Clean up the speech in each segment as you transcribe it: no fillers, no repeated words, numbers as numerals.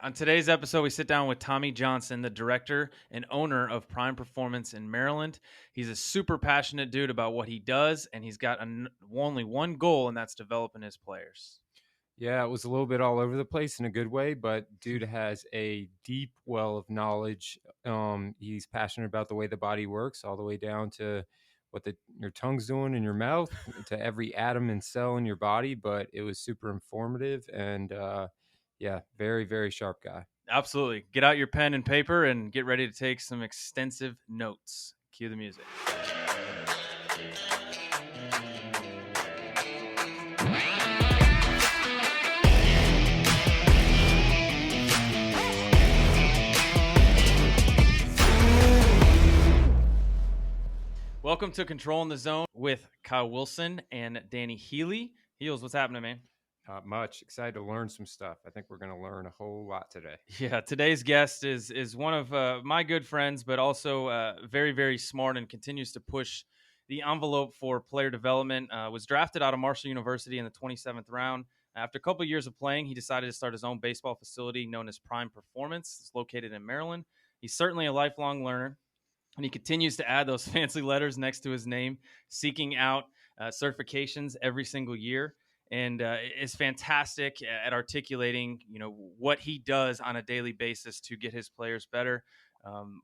On today's episode, we sit down with Tommy Johnson, the director and owner of Prime Performance in Maryland. He's a super passionate dude about what he does, and he's got only one goal, and that's developing his players. Yeah, it was a little bit all over the place in a good way, but dude has a deep well of knowledge. He's passionate about the way the body works, all the way down to what your tongue's doing in your mouth, to every atom and cell in your body. But it was super informative and yeah, very, very sharp guy. Absolutely. Get out your pen and paper and get ready to take some extensive notes. Cue the music. Welcome to Control in the Zone with Kyle Wilson and Danny Healy. Heels, what's happening, man? Not much. Excited to learn some stuff. I think we're going to learn a whole lot today. Yeah, today's guest is one of my good friends, but also very, very smart and continues to push the envelope for player development. Was drafted out of Marshall University in the 27th round. After a couple of years of playing, he decided to start his own baseball facility known as Prime Performance. It's located in Maryland. He's certainly a lifelong learner, and he continues to add those fancy letters next to his name, seeking out certifications every single year, and is fantastic at articulating, what he does on a daily basis to get his players better.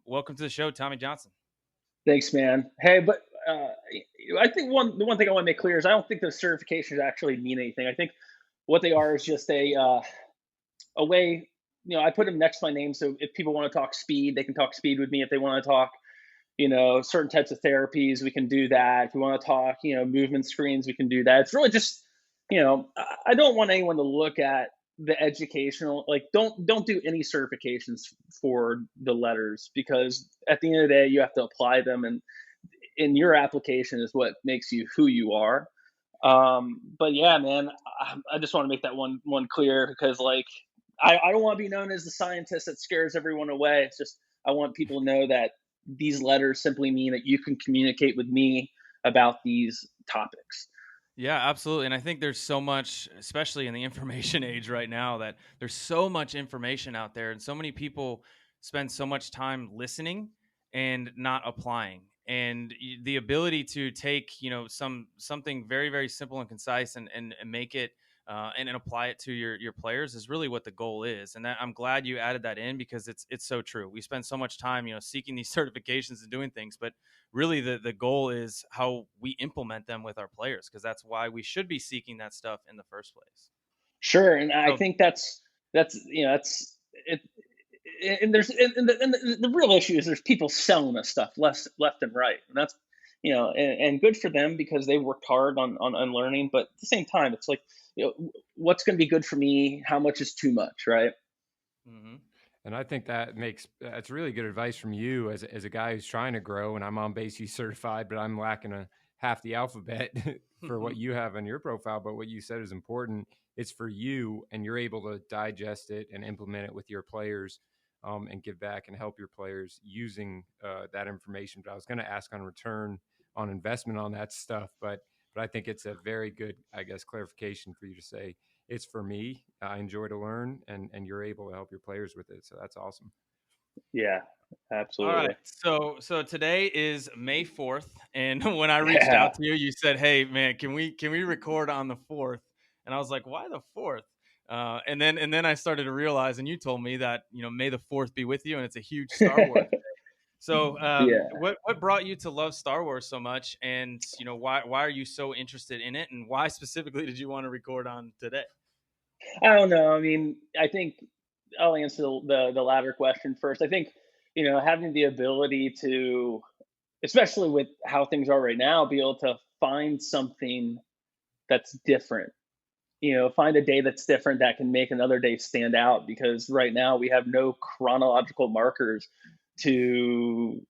Welcome to the show, Tommy Johnson. Thanks, man. Hey, but I think the one thing I want to make clear is I don't think those certifications actually mean anything. I think what they are is just a way. I put them next to my name, so if people want to talk speed, they can talk speed with me. If they want to talk, certain types of therapies, we can do that. If we want to talk, movement screens, we can do that. It's really just, I don't want anyone to look at the educational, like, don't do any certifications for the letters, because at the end of the day you have to apply them, and in your application is what makes you who you are. But yeah, man, I just want to make that one clear, because like I don't want to be known as the scientist that scares everyone away. It's just I want people to know that these letters simply mean that you can communicate with me about these topics. Yeah, absolutely. And I think there's so much, especially in the information age right now, that there's so much information out there, and so many people spend so much time listening and not applying. And the ability to take, something very, very simple and concise, and make it and apply it to your players is really what the goal is. And I'm glad you added that in, because it's so true. We spend so much time, seeking these certifications and doing things, but really the goal is how we implement them with our players, because that's why we should be seeking that stuff in the first place. Sure, and I So think that's it. And the real issue is there's people selling us stuff left and right, and that's and good for them because they worked hard on learning. But at the same time, it's like, what's going to be good for me? How much is too much, right? mhm. And I think that's really good advice from you as a guy who's trying to grow. And I'm on base certified, but I'm lacking half the alphabet for what you have on your profile. But what you said is important. It's for you, and you're able to digest it and implement it with your players, and give back and help your players using that information. But I was going to ask on return on investment on that stuff, but I think it's a very good, I guess, clarification for you to say it's for me. I enjoy to learn, and you're able to help your players with it. So that's awesome. Yeah, All right. absolutely. So today is May 4th, and when I reached Yeah. out to you, you said, "Hey, man, can we record on the 4th?" And I was like, "Why the 4th?" And then I started to realize, and you told me that, May the 4th be with you, and it's a huge Star Wars. So, Yeah. what brought you to love Star Wars so much, and why are you so interested in it, and why specifically did you want to record on today? I don't know. I mean, I think I'll answer the latter question first. I think, having the ability to, especially with how things are right now, be able to find something that's different. Find a day that's different that can make another day stand out, because right now we have no chronological markers to,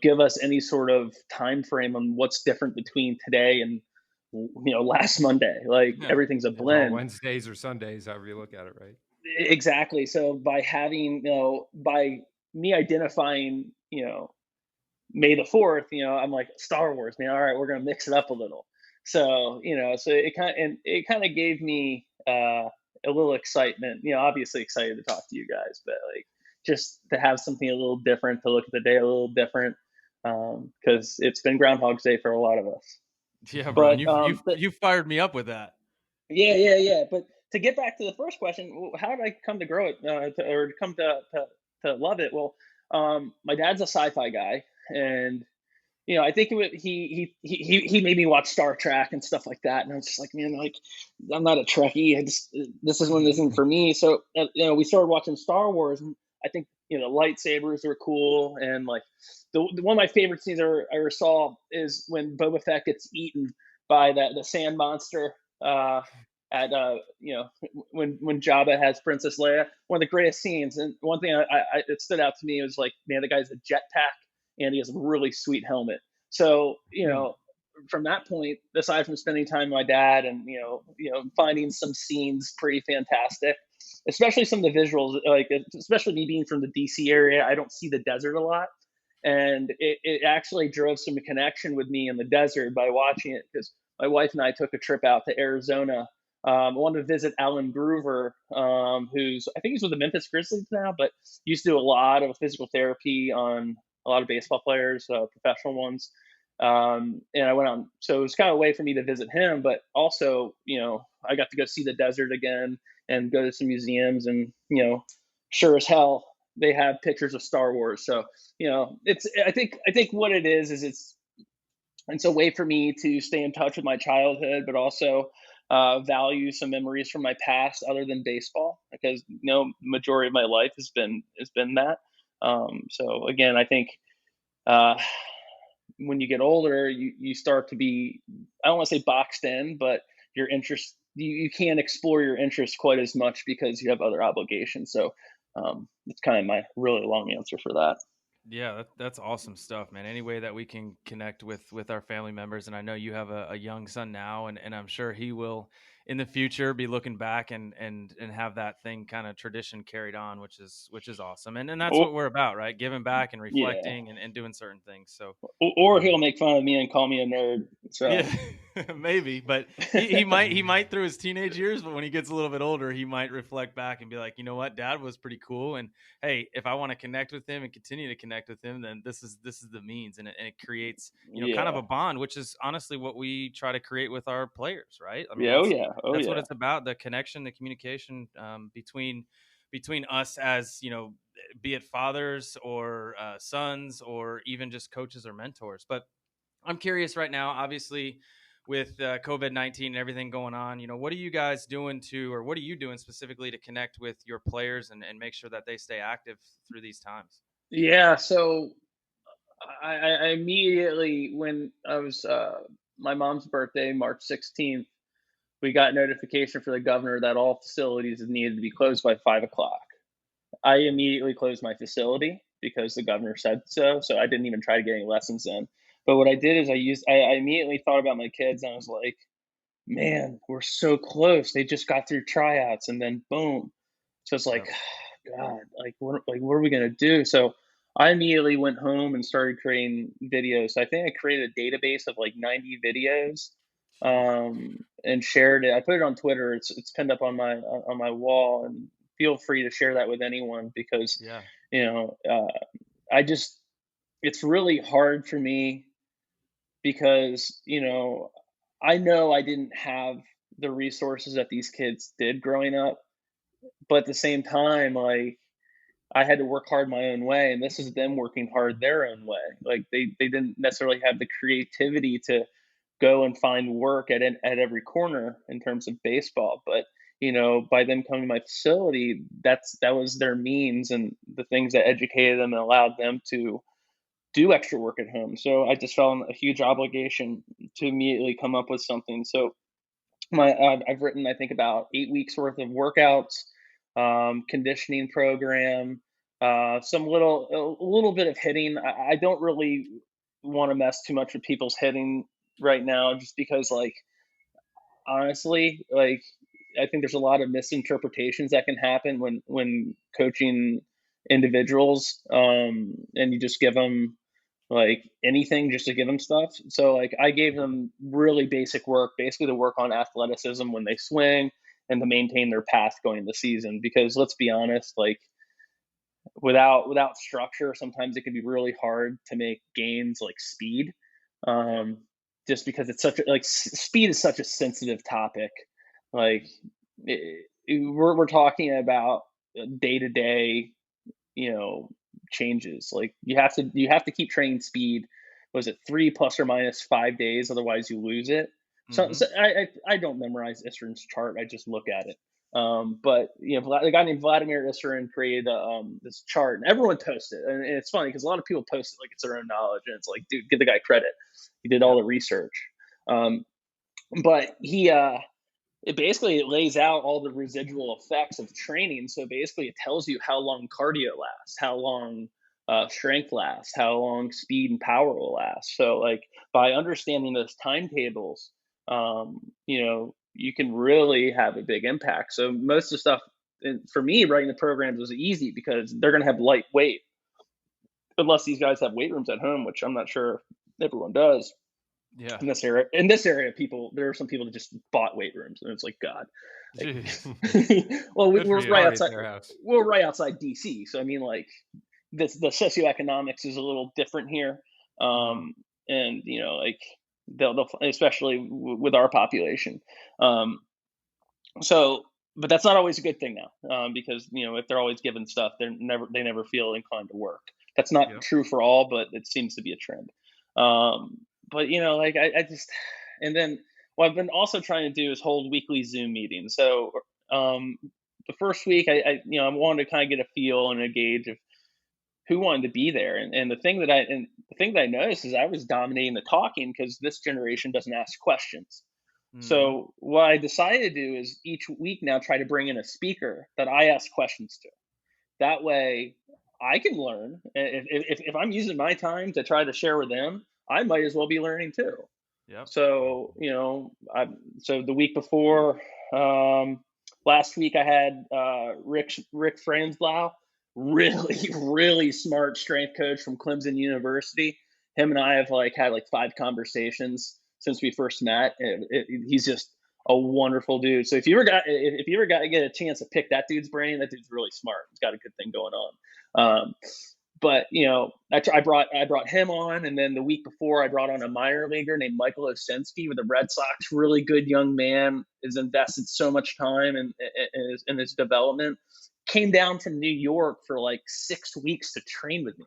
give us any sort of time frame on what's different between today and last Monday. Like, Yeah. everything's a Yeah, we're all blend. Wednesdays or Sundays, however you look at it, right? Exactly. So by having, by me identifying, May the 4th, I'm like, Star Wars, man. All right, we're gonna mix it up a little. So, so it kind of gave me a little excitement. Obviously excited to talk to you guys, but like just to have something a little different, to look at the day a little different, because it's been Groundhog's Day for a lot of us. Yeah, bro, and But you fired me up with that. yeah. But to get back to the first question, how did I come to grow it, or come to love it? Well, my dad's a sci-fi guy, and I think he made me watch Star Trek and stuff like that, and I was just like, man, like I'm not a Trekkie. This is one isn't for me. So we started watching Star Wars, and I think lightsabers were cool, and like the one of my favorite scenes I ever saw is when Boba Fett gets eaten by the sand monster. At when Jabba has Princess Leia, one of the greatest scenes. And one thing it stood out to me was like, man, the guy's a jetpack and he has a really sweet helmet. So from that point, aside from spending time with my dad and finding some scenes pretty fantastic, especially some of the visuals, like especially me being from the DC area, I don't see the desert a lot, and it actually drove some connection with me in the desert by watching it, because my wife and I took a trip out to Arizona. I wanted to visit Alan Groover, who's I think he's with the Memphis Grizzlies now, but used to do a lot of physical therapy on a lot of baseball players, professional ones. And I went on, so it was kind of a way for me to visit him, but also, I got to go see the desert again and go to some museums, and, sure as hell, they have pictures of Star Wars. So, I think what it is it's a way for me to stay in touch with my childhood, but also value some memories from my past other than baseball, because majority of my life has been that. So again, I think when you get older, you start to be, I don't want to say boxed in, but your interest, you can't explore your interests quite as much because you have other obligations. So it's kind of my really long answer for that. Yeah, that's awesome stuff, man. Any way that we can connect with our family members, and I know you have a young son now, and I'm sure he will in the future be looking back and have that thing kind of tradition carried on, which is awesome. And that's Or, what we're about, right? Giving back and yeah. reflecting and doing certain things. So Or um, he'll make fun of me and call me a nerd. yeah, So maybe, but he might through his teenage years, but when he gets a little bit older, he might reflect back and be like, you know what, Dad was pretty cool, and hey, if I want to connect with him and continue to connect with him, then this is the means, and it creates kind of yeah. a bond, which is honestly what we try to create with our players, right? I mean, Yeah. Oh that's yeah. Oh that's what yeah. it's about, the connection, the communication between us as be it fathers or sons or even just coaches or mentors. But I'm curious right now, obviously, with COVID-19 and everything going on, what are you guys doing or what are you doing specifically to connect with your players and make sure that they stay active through these times? Yeah. So I immediately, when I was my mom's birthday, March 16th, we got notification from the governor that all facilities needed to be closed by 5 o'clock. I immediately closed my facility because the governor said so. So I didn't even try to get any lessons in. But what I did is I immediately thought about my kids, and I was like, man, we're so close. They just got through tryouts, and then boom. So it's like, Yep. God, what are we gonna do? So I immediately went home and started creating videos. So I think I created a database of like 90 videos, Jeez. and shared it. I put it on Twitter. It's pinned up on my wall, and feel free to share that with anyone, because Yeah. you know I just, it's really hard for me, because I know I didn't have the resources that these kids did growing up, but at the same time, like I had to work hard my own way, and this is them working hard their own way. Like they didn't necessarily have the creativity to go and find work at every corner in terms of baseball, but by them coming to my facility, that was their means, and the things that educated them and allowed them to do extra work at home. So I just felt a huge obligation to immediately come up with something. So I've written, I think, about 8 weeks worth of workouts, conditioning program, some a little bit of hitting. I don't really want to mess too much with people's hitting right now, just because, like, honestly, like, I think there's a lot of misinterpretations that can happen when coaching individuals, and you just give them like anything just to give them stuff. So like I gave them really basic work, basically to work on athleticism when they swing, and to maintain their path going into the season. Because let's be honest, like without structure, sometimes it can be really hard to make gains like speed. Just because it's such a, like speed is such a sensitive topic. Like we're talking about day to day, changes. Like you have to keep training speed. Was it 3 plus or minus 5 days? Otherwise, you lose it. So I don't memorize Isrin's chart. I just look at it. But a guy named Vladimir Isrin created this chart, and everyone posts it. And it's funny because a lot of people post it like it's their own knowledge, and it's like, dude, give the guy credit. He did all the research. But it basically lays out all the residual effects of training. So basically, it tells you how long cardio lasts, how long strength lasts, how long speed and power will last. So like by understanding those timetables, you can really have a big impact. So most of the stuff, for me, writing the programs was easy because they're going to have lightweight, unless these guys have weight rooms at home, which I'm not sure everyone does. Yeah. In this area, there are some people that just bought weight rooms, and it's like, God. Well, we're right outside. We're right outside DC, so I mean, like, the socioeconomics is a little different here, and like they'll especially with our population. So, but that's not always a good thing now, because if they're always given stuff, they never feel inclined to work. That's not true for all, but it seems to be a trend. But like I just, and then what I've been also trying to do is hold weekly Zoom meetings. So the first week I wanted to kind of get a feel and a gauge of who wanted to be there. And the thing that I noticed is I was dominating the talking because this generation doesn't ask questions. So what I decided to do is each week now try to bring in a speaker that I ask questions to. That way I can learn. If I'm using my time to try to share with them, I might as well be learning too. Yep. So, so the week before, last week I had Rick Franzblau, really, really smart strength coach from Clemson University. Him and I have had 5 conversations since we first met. He's just a wonderful dude. So if you ever got to get a chance to pick that dude's brain, that dude's really smart. He's got a good thing going on. But I brought him on, and then the week before I brought on a minor leaguer named Michael Osinski with the Red Sox. Really good young man, has invested so much time in his development. Came down from New York for 6 weeks to train with me.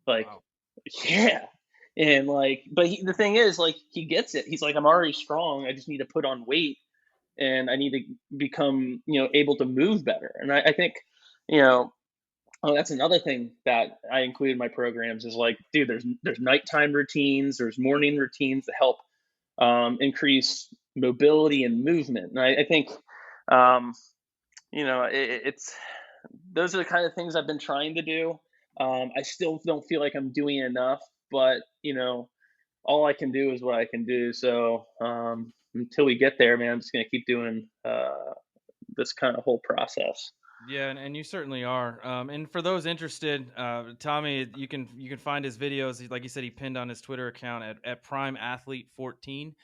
Wow. Yeah, and but the thing is, he gets it. He's like, I'm already strong. I just need to put on weight, and I need to become able to move better. And I think Oh, that's another thing that I include in my programs is dude, there's nighttime routines, there's morning routines to help increase mobility and movement. And I think, it's those are the kind of things I've been trying to do. I still don't feel like I'm doing enough, but all I can do is what I can do. So until we get there, man, I'm just gonna keep doing this kind of whole process. Yeah, and you certainly are. And for those interested, Tommy, you can find his videos. Like you said, he pinned on his Twitter account at Prime Athlete 14.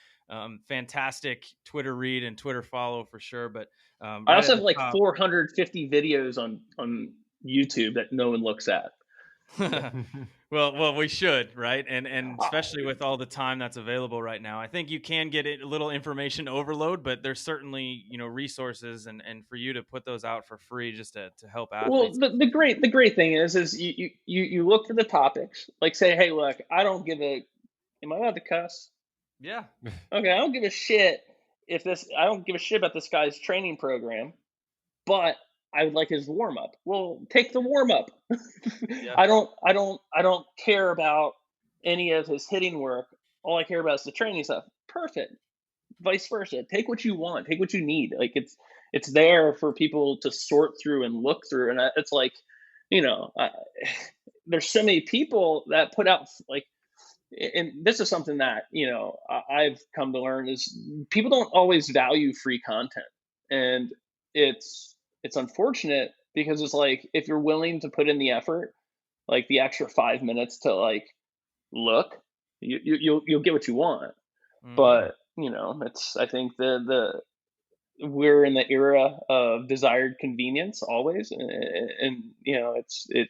Fantastic Twitter read and Twitter follow for sure. But I also have 450 videos on YouTube that no one looks at. Well, we should, right? And especially with all the time that's available right now, I think you can get a little information overload, but there's certainly resources and for you to put those out for free just to help athletes. Well, the great thing is you look for the topics. Say, hey, look, I don't give a. Am I allowed to cuss? Yeah. Okay, I don't give a shit I don't give a shit about this guy's training program, but I would like his warm up. Well, take the warm up. Yeah. I don't care about any of his hitting work. All I care about is the training stuff. Perfect. Vice versa. Take what you want. Take what you need. It's there for people to sort through and look through. And it's there's so many people that put out and this is something that I've come to learn is people don't always value free content, and it's unfortunate because it's if you're willing to put in the effort, the extra 5 minutes to look, you'll get what you want. But it's I think the we're in the era of desired convenience always, and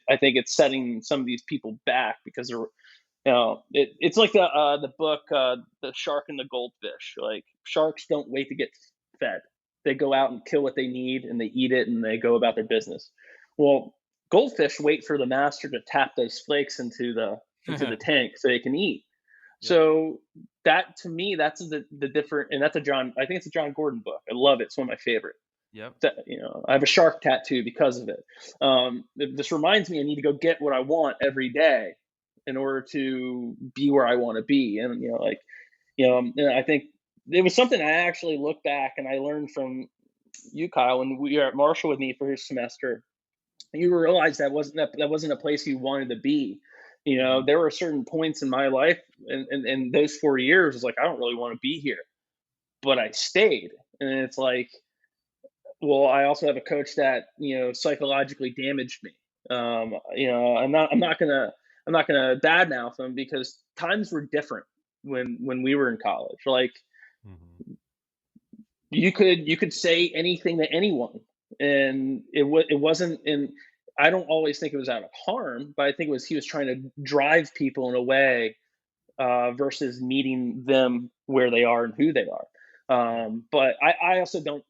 I think it's setting some of these people back because they're it's like the book, The Shark and the Goldfish. Like, sharks don't wait to get fed. They go out and kill what they need and they eat it and they go about their business. Well, goldfish wait for the master to tap those flakes into the tank so they can eat. Yep. So that, to me, that's the different, and that's a John. I think it's a John Gordon book. I love it. It's one of my favorite. Yep. I have a shark tattoo because of it. This reminds me I need to go get what I want every day in order to be where I want to be. And and I think it was something I actually look back and I learned from you, Kyle, when we were at Marshall with me for his semester. You realize that wasn't a place you wanted to be. Mhm. There were certain points in my life, and those 4 years was like, I don't really want to be here, but I stayed. And it's like, well, I also have a coach that psychologically damaged me. I'm not gonna badmouth him because times were different when we were in college. Like, Mhm. you could say anything to anyone, and it wasn't in. I don't always think it was out of harm, but I think it was he was trying to drive people in a way, versus meeting them where they are and who they are. Right. But I also don't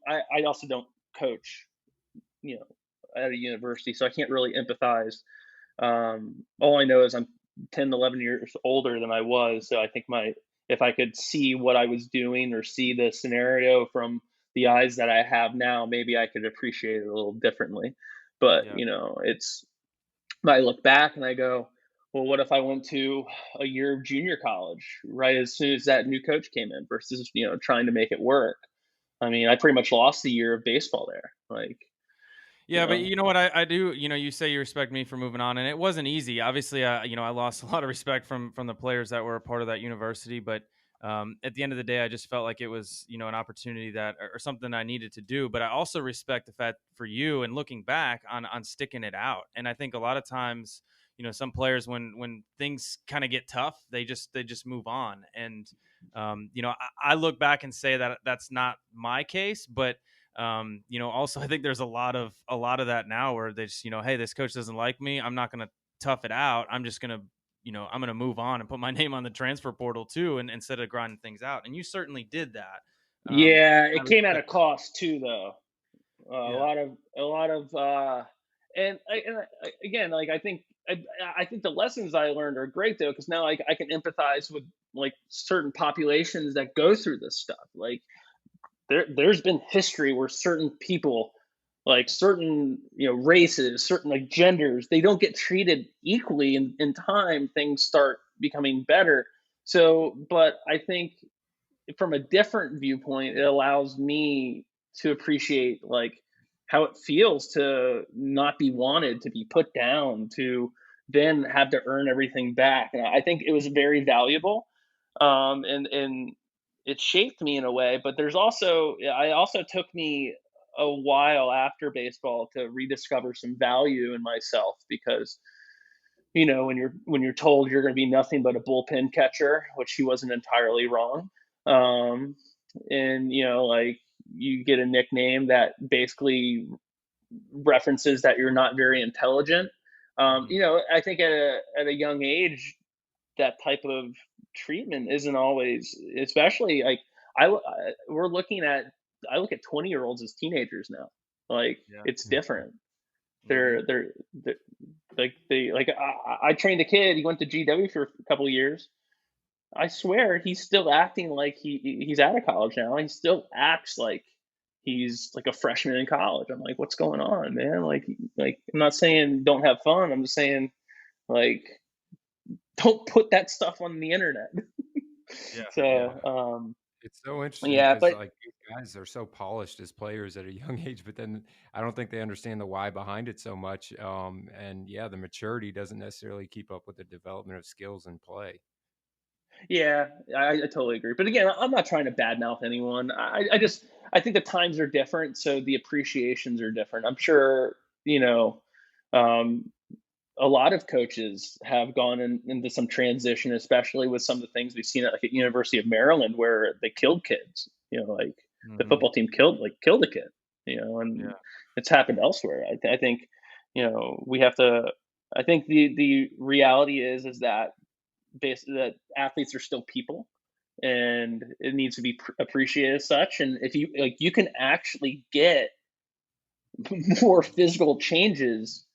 coach, you know, at a university, so I can't really empathize. All I know is I'm 10, 11 years older than I was, so I think my if I could see what I was doing or see the scenario from the eyes that I have now, maybe I could appreciate it a little differently. But Yeah. it's I look back and I go, well, what if I went to a year of junior college right as soon as that new coach came in versus trying to make it work. I mean, I pretty much lost a year of baseball there. Like, you Yeah, but know, you know what I do, you say you respect me for moving on, and it wasn't easy. Obviously, I lost a lot of respect from the players that were a part of that university, but at the end of the day, I just felt like it was, an opportunity that or something I needed to do. But I also respect the fact for you and looking back on sticking it out. And I think a lot of times, some players when things kind of get tough, they just move on. And I look back and say that that's not my case, but also I think there's a lot of that now where they just, hey, this coach doesn't like me. I'm not going to tough it out. I'm just going to, I'm going to move on and put my name on the transfer portal too. And instead of grinding things out. And you certainly did that. yeah, I it came at a respect that. cost too, though. Yeah. A lot of, again, like I think the lessons I learned are great though, because now I can empathize with like certain populations that go through this stuff. Like, there's been history where certain people, like certain races, certain like genders, they don't get treated equally. In time, things start becoming better. So, but I think from a different viewpoint, it allows me to appreciate like how it feels to not be wanted, to be put down, to then have to earn everything back. And I think it was very valuable, and it shaped me in a way. But I also took me a while after baseball to rediscover some value in myself because when you're told you're going to be nothing but a bullpen catcher, which he wasn't entirely wrong. Um, and like, you get a nickname that basically references that you're not very intelligent. Mhm. I think at a young age, that type of treatment isn't always, especially like we're looking at. I look at 20-year-olds as teenagers now. Like, Yeah. it's Mhm. different. Hmm. They're like I trained a kid. He went to GW for a couple of years. I swear he's still acting like he's out of college now. He still acts like he's like a freshman in college. I'm like, what's going on, man? Like I'm not saying don't have fun. I'm just saying, like, don't put that stuff on the internet. Yeah. Yeah. So It's so interesting yeah, because but like these guys are so polished as players at a young age, but then I don't think they understand the why behind it so much. And yeah, the maturity doesn't necessarily keep up with the development of skills and play. yeah, I totally agree. But again, I'm not trying to badmouth anyone. I think the times are different, so the appreciations are different. I'm sure you know um, a lot of coaches have gone into some transition, especially with some of the things we've seen at like at University of Maryland, where they killed kids. Like, the Hmm. football team killed a kid, and Yeah. it's happened elsewhere. I think, we have to. I think the reality is that that athletes are still people, and it needs to be appreciated as such. And if you like, you can actually get more physical changes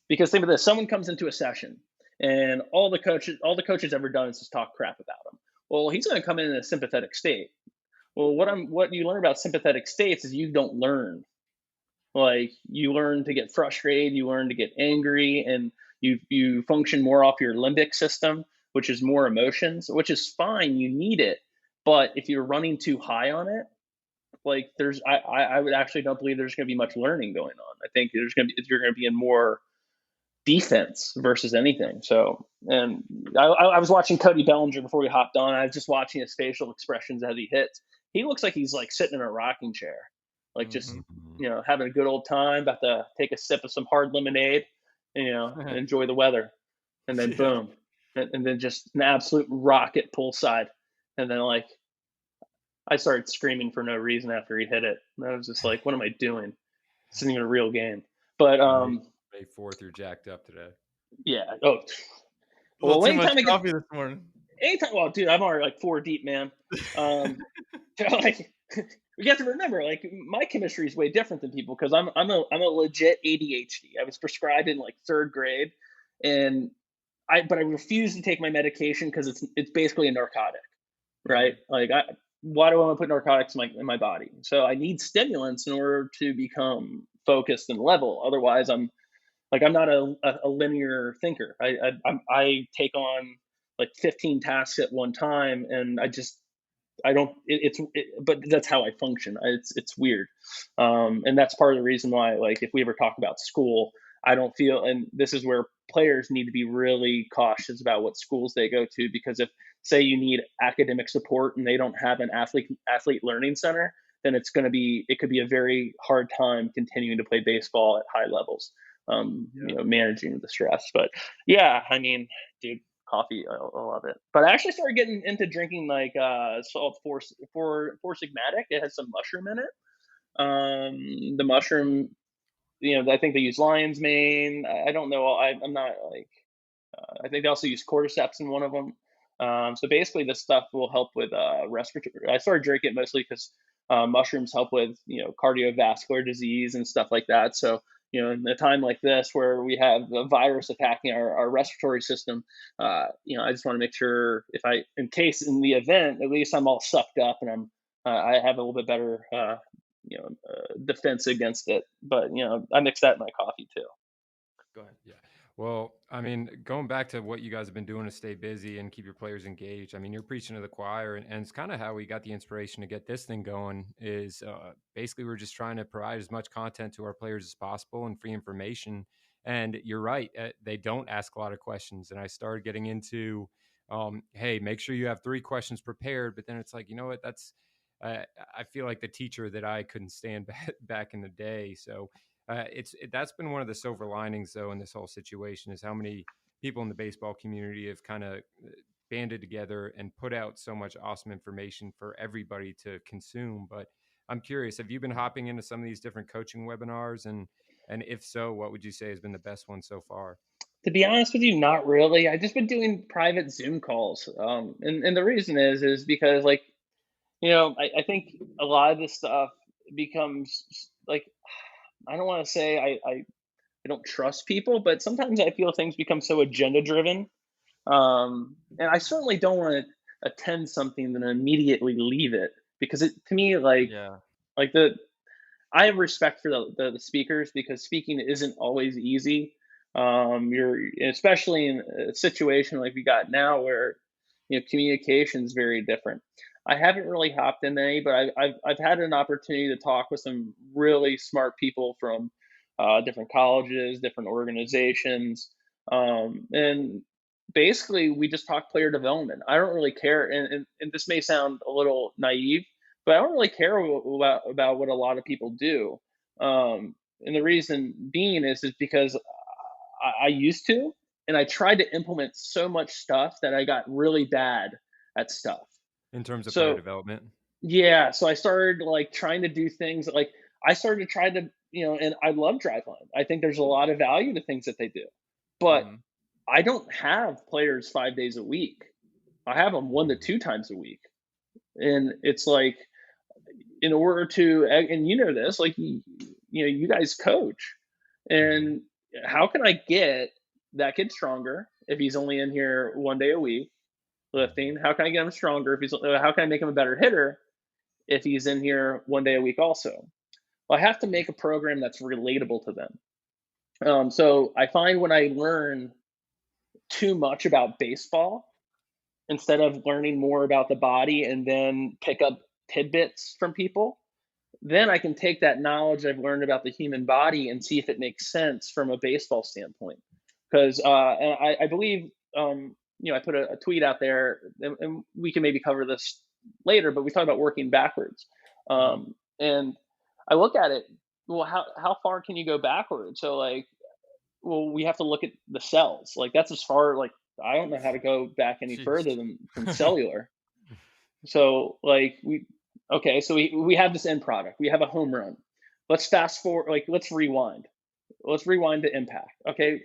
because think of this: someone comes into a session, and all the coaches ever done is just talk crap about him. Well, he's going to come in a sympathetic state. Well, what you learn about sympathetic states is you don't learn. Like you learn to get frustrated, you learn to get angry, and you function more off your limbic system, which is more emotions, which is fine. You need it, but if you're running too high on it, like I would actually don't believe there's going to be much learning going on. I think you're going to be in more defense versus anything. So, and I was watching Cody Bellinger before we hopped on. I was just watching his facial expressions as he hits. He looks like he's like sitting in a rocking chair, like just Hmm. having a good old time, about to take a sip of some hard lemonade, and, and enjoy the weather, and then Yeah. boom, and then just an absolute rocket pull side, and then like I started screaming for no reason after he hit it. And I was just like, what am I doing? This isn't even a real game. But May, May 4th, you're jacked up today. yeah. Oh, A little well, too much anytime I get coffee this morning. anytime, well, dude, I'm already like four deep, man. Like, you have to remember, like, my chemistry is way different than people because I'm a legit ADHD. I was prescribed in like third grade, and I refuse to take my medication because it's basically a narcotic, right? Mhm. Like, why do I want to put narcotics in my body? So I need stimulants in order to become focused and level. Otherwise, I'm not a linear thinker. I take on like 15 tasks at one time, and I don't. But that's how I function. It's weird, and that's part of the reason why. Like, if we ever talk about school, I don't feel, and this is where players need to be really cautious about what schools they go to, because if say you need academic support and they don't have an athlete learning center, then it could be a very hard time continuing to play baseball at high levels. Yeah. Managing the stress. But yeah, I mean, dude, coffee, I love it. But I actually started getting into drinking like salt four sigmatic. It has some mushroom in it. The mushroom, I think they use lion's mane. I don't know. I'm not like. I think they also use cordyceps in one of them. So basically, this stuff will help with respiratory. I started drinking it mostly because mushrooms help with cardiovascular disease and stuff like that. So in a time like this where we have a virus attacking our respiratory system, I just want to make sure if in case in the event, at least I'm all sucked up and I have a little bit better defense against it. But I mix that in my coffee too. Go ahead. Yeah. Well, I mean, going back to what you guys have been doing to stay busy and keep your players engaged, I mean, you're preaching to the choir, and it's kind of how we got the inspiration to get this thing going. Is basically we're just trying to provide as much content to our players as possible and free information. And you're right, they don't ask a lot of questions. And I started getting into, hey, make sure you have 3 questions prepared. But then it's like, you know what? Uh, I feel like the teacher that I couldn't stand back in the day. So that's been one of the silver linings though in this whole situation is how many people in the baseball community have kind of banded together and put out so much awesome information for everybody to consume. But I'm curious, have you been hopping into some of these different coaching webinars, and if so, what would you say has been the best one so far? To be honest with you, not really. I've just been doing private Zoom calls, and the reason is because like I think a lot of this stuff becomes like I don't want to say I don't trust people, but sometimes I feel things become so agenda driven, and I certainly don't want to attend something and then immediately leave it because it to me Yeah. like the I have respect for the speakers because speaking isn't always easy. You're especially in a situation like we got now where communication is very different. I haven't really hopped into any, but I've had an opportunity to talk with some really smart people from different colleges, different organizations, and basically we just talk player development. I don't really care, and this may sound a little naive, but I don't really care about what a lot of people do. And the reason being is because I used to, and I tried to implement so much stuff that I got really bad at stuff. In terms of player So development? Yeah, so I started like trying to do things like I started to try to, and I love Driveline. I think there's a lot of value to things that they do. But Hmm. I don't have players 5 days a week. I have them 1 to 2 times a week. And it's like in order to, and you know this, like you guys coach. Mhm. And how can I get that kid stronger if he's only in here 1 day a week Mhm. lifting? How can I get him stronger if he's how can I make him a better hitter if he's in here 1 day a week also? Well, I have to make a program that's relatable to them. So I find when I learn too much about baseball, instead of learning more about the body and then pick up tidbits from people, then I can take that knowledge I've learned about the human body and see if it makes sense from a baseball standpoint. Because and I believe, I put a tweet out there, and we can maybe cover this later, but we talk about working backwards. Hmm. And I look at it, well, how far can you go backwards? So like, well, we have to look at the cells. Like that's as far like I don't know how to go back any Jeez. further than cellular. So like so we have this end product. We have a home run. Let's fast forward, like let's rewind. Let's rewind to impact. Okay.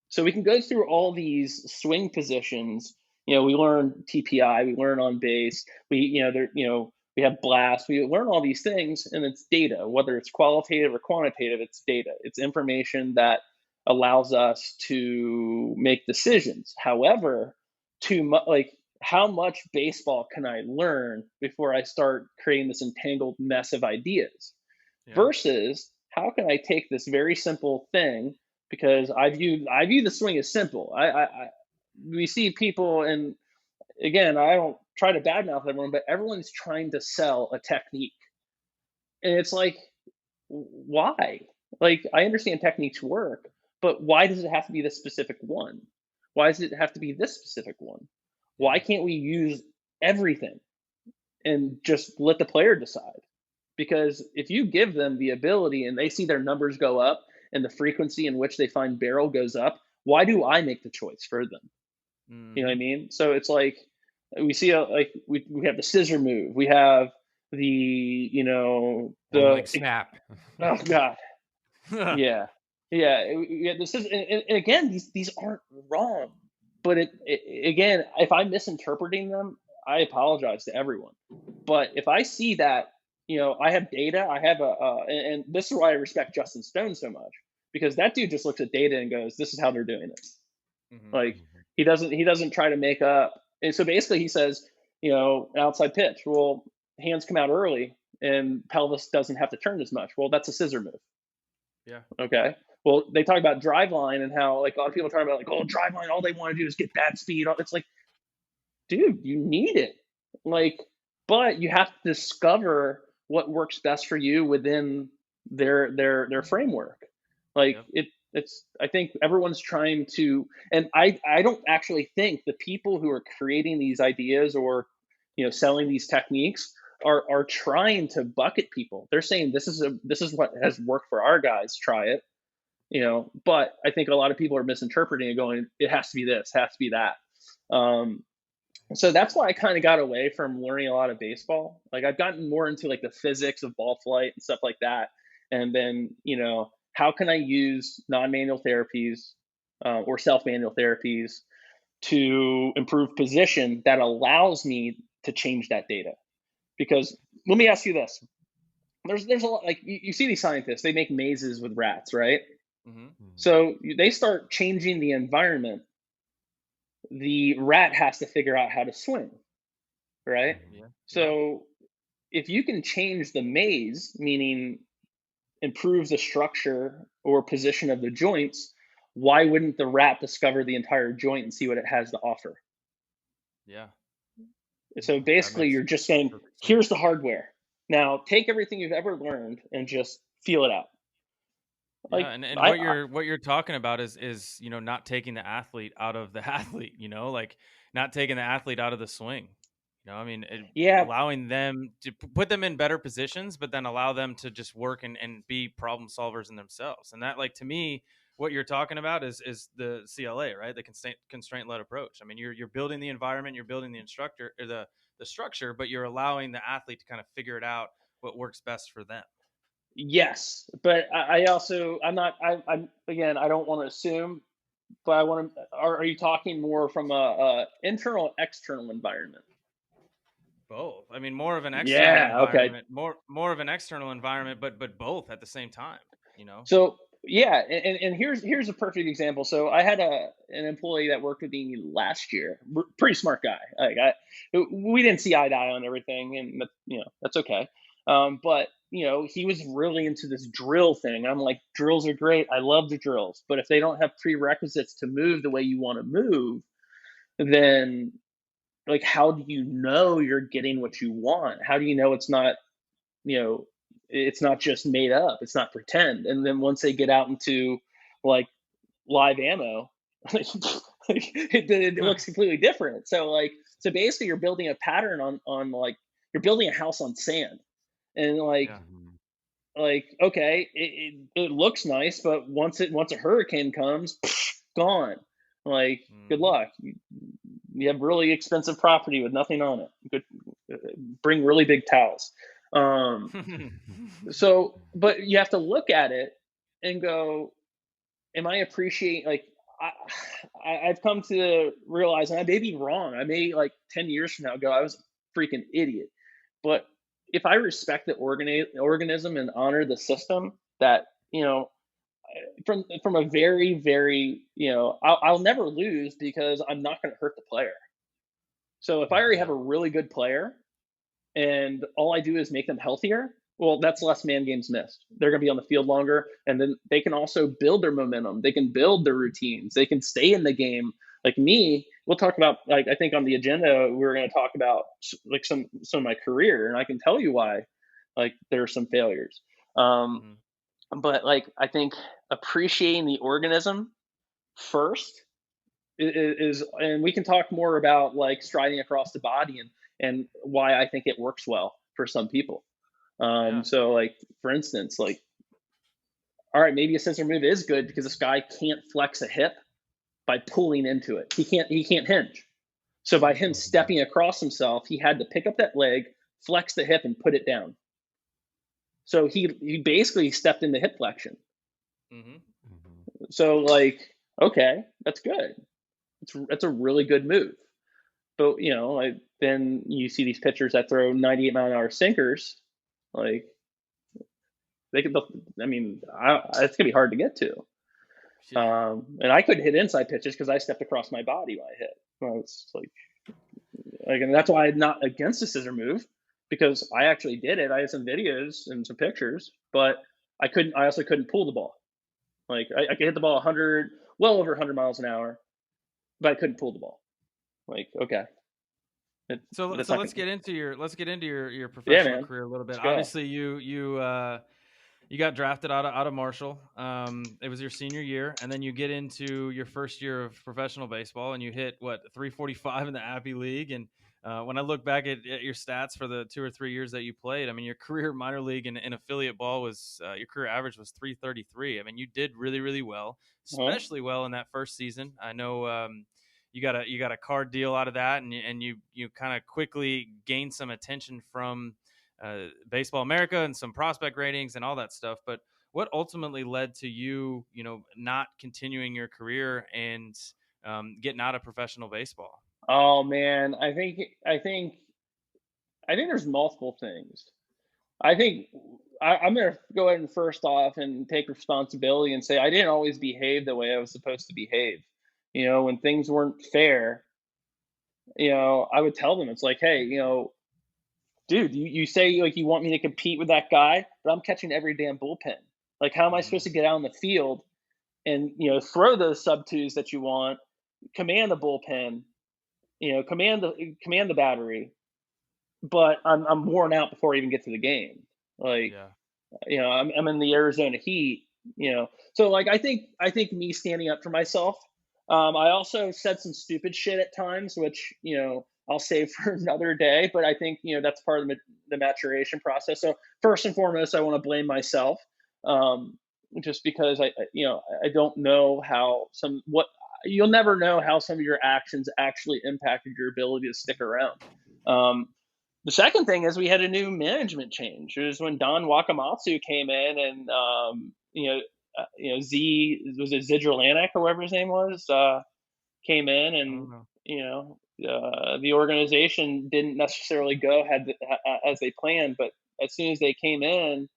So we can go through all these swing positions. We learn TPI, we learn on base, we have blast, we learn all these things, and it's data, whether it's qualitative or quantitative, it's data. It's information that allows us to make decisions. However, too much like how much baseball can I learn before I start creating this entangled mess of ideas? Yeah. Versus how can I take this very simple thing, because I view the swing as simple. We see people, and again, I don't try to badmouth everyone, but everyone's trying to sell a technique, and it's like, why? Like I understand techniques work, but why does it have to be this specific one? Why does it have to be this specific one? Why Yeah. can't we use everything and just let the player decide? Because if you give them the ability and they see their numbers go up and the frequency in which they find barrel goes up, why do I make the choice for them? You know what I Hmm. mean? So it's like we see like we have the scissor move, we have the One the leg snap. oh god, yeah, yeah. This is, and again, these aren't wrong, but again, if I'm misinterpreting them, I apologize to everyone. But if I see that, I have data, I have and this is why I respect Justin Stone so much, because that dude just looks at data and goes, "This is how they're doing it." Hmm. Like Mhm. he doesn't try to make up. And so basically, he says, an outside pitch. Well, hands come out early and pelvis doesn't have to turn as much. Well, that's a scissor move. Yeah. Okay. Well, they talk about drive line and how like a lot of people talk about like, oh, drive line, all they want to do is get bat speed. It's like, dude, you need it. Like, but you have to discover what works best for you within their framework. Like Yep. it's I think everyone's trying to, and I don't actually think the people who are creating these ideas or selling these techniques are trying to bucket people. They're saying this is what has worked for our guys, try it. But I think a lot of people are misinterpreting and going, it has to be this, has to be that. So that's why I kind of got away from learning a lot of baseball. Like I've gotten more into like the physics of ball flight and stuff like that. And then, how can I use non-manual therapies or self-manual therapies to improve position that allows me to change that data? Because let me ask you this: there's a lot, like you see these scientists, they make mazes with rats, right? Hmm. Mhm. So they start changing the environment. The rat has to figure out how to swim, right? Mhm. Yeah. Yeah. So if you can change the maze, meaning improve the structure or position of the joints, why wouldn't the rat discover the entire joint and see what it has to offer? Yeah. So That basically, makes you're just saying, perfect here's the sense. hardware. Now take everything you've ever learned and just feel it out. Yeah, Like and I, what I you're talking about is not taking the athlete out of the athlete, like not taking the athlete out of the swing. I mean, yeah, allowing them to put them in better positions, but then allow them to just work and be problem solvers in themselves. And that, like to me, what you're talking about is the CLA, right? The constraint led approach. I mean, you're building the environment, you're building the instructor or the structure, but you're allowing the athlete to kind of figure it out what works best for them. Yes, but I also I'm again, I don't want to assume, but I want to. Are you talking more from a internal, external environment? Both. I mean, more of an external Yeah. Okay. environment, more of an external environment, but both at the same time. You know. So yeah, and here's a perfect example. So I had an employee that worked with me last year, pretty smart guy. Like we didn't see eye to eye on everything, and that's okay. But he was really into this drill thing. I'm like, drills are great. I love the drills, but if they don't have prerequisites to move the way you want to move, then like, how do you know you're getting what you want? How do you know you know, it's not just made up, it's not pretend. And then once they get out into like live ammo, it looks completely different. So basically you're building a pattern on like you're building a house on sand. And Yeah. okay, it looks nice, but once a hurricane comes, gone. Like, good Mm-hmm. luck. You have really expensive property with nothing on it. You could bring really big towels. Um, so, but you have to look at it and go, am I appreciating, like, I've come to realize, and I may be wrong. I may, like, 10 years from now go, I was a freaking idiot. But if I respect the organism and honor the system, that, from a very, very, I'll never lose because I'm not going to hurt the player. So if I already have Yeah. a really good player and all I do is make them healthier, well, that's less man games missed. They're going to be on the field longer, and then they can also build their momentum. They can build their routines. They can stay in the game. Like me, we'll talk about, like, I think on the agenda we were going to talk about like some of my career, and I can tell you why. Like, there are some failures, um, Mm-hmm. but like I think appreciating the organism first is, and we can talk more about like striding across the body and why I think it works well for some people. Yeah. So like, for instance, like, all right, maybe a scissor move is good because this guy can't flex a hip by pulling into it. He can't hinge. So by him stepping across himself, he had to pick up that leg, flex the hip, and put it down. So he basically stepped into hip flexion. Mm-hmm. So like, okay, that's good. That's a really good move. But like, then you see these pitchers that throw 98-mile-an-hour sinkers, like they could. I mean, it's gonna be hard to get to. Yeah. And I couldn't hit inside pitches because I stepped across my body when I hit. Well, it's and that's why I'm not against the scissor move, because I actually did it. I had some videos and some pictures, but I couldn't. I also couldn't pull the ball. Like, I could hit the ball 100, well over 100 miles an hour, but I couldn't pull the ball. Like, okay, So that's so not let's gonna. get into your Yeah, professional man, career a little bit. let's go. Obviously, you got drafted out of Marshall. It was your senior year, and then you get into your first year of professional baseball, and you hit what 345 in the Appy League. And when I look back at your stats for the 2 or 3 years that you played, I mean, your career minor league and affiliate ball was your career average was 333. I mean, you did really really well, Huh? especially well in that first season. I know. You got a card deal out of that, and you kind of quickly gained some attention from Baseball America and some prospect ratings and all that stuff. But what ultimately led to you, not continuing your career and getting out of professional baseball? Oh man, I think there's multiple things. I think I'm going to go ahead and first off and take responsibility and say I didn't always behave the way I was supposed to behave. When things weren't fair, I would tell them, it's like, hey, dude, you say like you want me to compete with that guy, but I'm catching every damn bullpen. Like, how am I Mm-hmm. supposed to get out in the field and throw those sub twos that you want, command the bullpen, command the battery, but I'm worn out before I even get to the game. Like, Yeah. I'm in the Arizona heat, so like, I think me standing up for myself. I also said some stupid shit at times, which I'll save for another day. But I think that's part of the maturation process. So first and foremost, I want to blame myself, just because I don't know how some what you'll never know how some of your actions actually impacted your ability to stick around. The second thing is we had a new management change. It was when Don Wakamatsu came in, and Zidrolanek or whatever his name was, came in, and the organization didn't necessarily go as they planned. But as soon as they came in,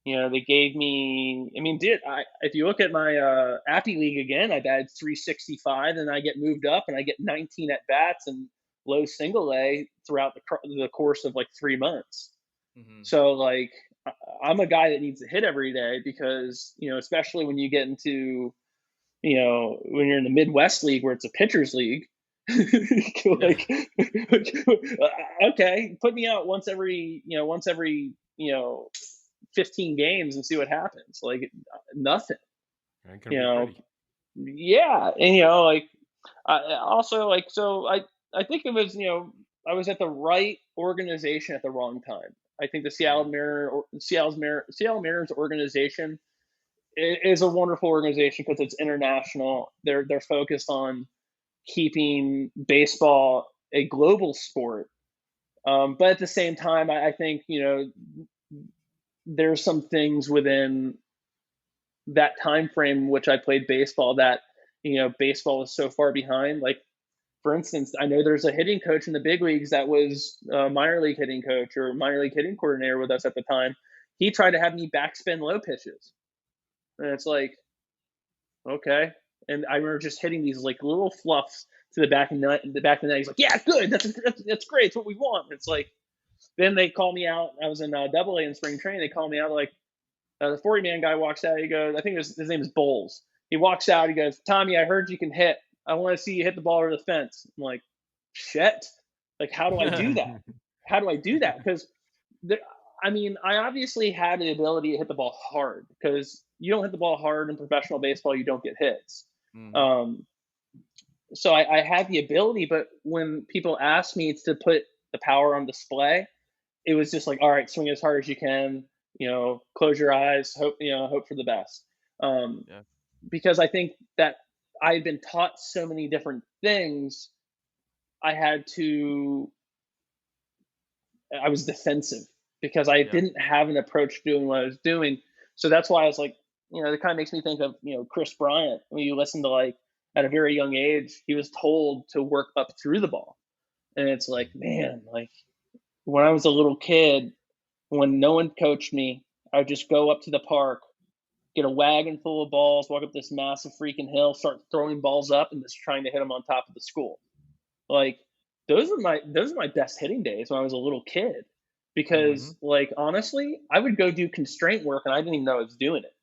they gave me. I mean, if you look at my Appy League again, I batted 365, and I get moved up, and I get 19 at bats and low single A throughout the course of like 3 months. Mm-hmm. So like, I'm a guy that needs to hit every day because especially when you get into when you're in the Midwest League where it's a pitcher's league. Like, okay, put me out once every 15 games and see what happens. Like, nothing. Yeah, and like, I think it was I was at the right organization at the wrong time. I think the Seattle Mariners organization is a wonderful organization because it's international. They're focused on keeping baseball a global sport, but at the same time, I think there's some things within that time frame which I played baseball that baseball is so far behind. Like, for instance, I know there's a hitting coach in the big leagues that was a minor league hitting coach or minor league hitting coordinator with us at the time. He tried to have me backspin low pitches, and it's like, okay. And I remember just hitting these like little fluffs to the back of the net. He's like, "Yeah, good. That's great. It's what we want." It's like, then they call me out. I was in Double A in spring training. They call me out. Like, the 40-man guy walks out. He goes, I think his name is Bowles. He walks out. He goes, "Tommy, I heard you can hit. I want to see you hit the ball over the fence." I'm like, shit. Like, how do I do that? How do I do that? Because I obviously had the ability to hit the ball hard, because you don't hit the ball hard in professional baseball, you don't get hits. Mm-hmm. So I had the ability, but when people asked me to put the power on display, it was just like, all right, swing as hard as you can, close your eyes, hope for the best. Because I think that I had been taught so many different things, I was defensive because I didn't have an approach to doing what I was doing. So that's why I was like, it kind of makes me think of, Chris Bryant. When you listen to, like, at a very young age, he was told to work up through the ball. And it's like, man, like, when I was a little kid, when no one coached me, I would just go up to the park, get a wagon full of balls, walk up this massive freaking hill, start throwing balls up and just trying to hit them on top of the school. Like, those are my best hitting days when I was a little kid, because like, honestly, I would go do constraint work and I didn't even know I was doing it.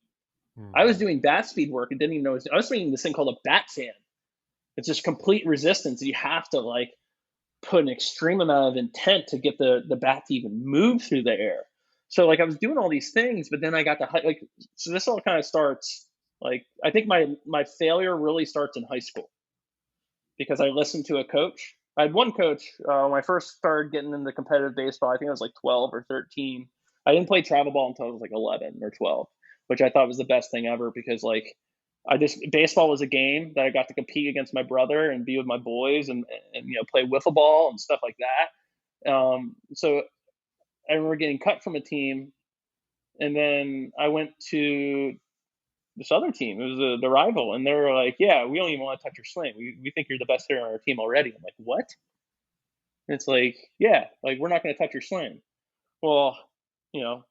I was doing bat speed work and didn't even know I was making this thing called a bat fan. It's just complete resistance. You have to, like, put an extreme amount of intent to get the bat to even move through the air. So, like, I was doing all these things, but then I got so this all kind of starts, like, I think my failure really starts in high school, because I listened to a coach. I had one coach when I first started getting into competitive baseball. I think I was like 12 or 13. I didn't play travel ball until I was like 11 or 12, which I thought was the best thing ever, because, like, baseball was a game that I got to compete against my brother and be with my boys and play wiffle ball and stuff like that. So I remember getting cut from a team, and then I went to this other team. It was the rival, and they were like, "Yeah, we don't even want to touch your swing. We think you're the best hitter on our team already." I'm like, "What?" And it's like, "Yeah, like, we're not going to touch your swing." Well, I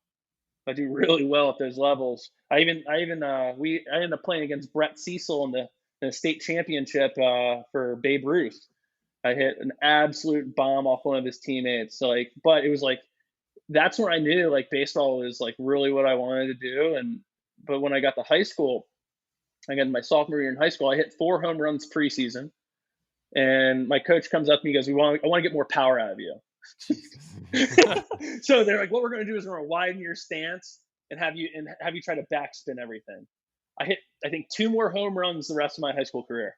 do really well at those levels. I ended up playing against Brett Cecil in the state championship for Babe Ruth. I hit an absolute bomb off one of his teammates. So, like, but it was like, that's when I knew, like, baseball was, like, really what I wanted to do. But when I got to high school, I got in my sophomore year in high school, I hit 4 home runs preseason, and my coach comes up to me and goes, I want to get more power out of you. So they're like, what we're going to do is we're going to widen your stance and have you try to backspin everything. I hit, I think, 2 more home runs the rest of my high school career.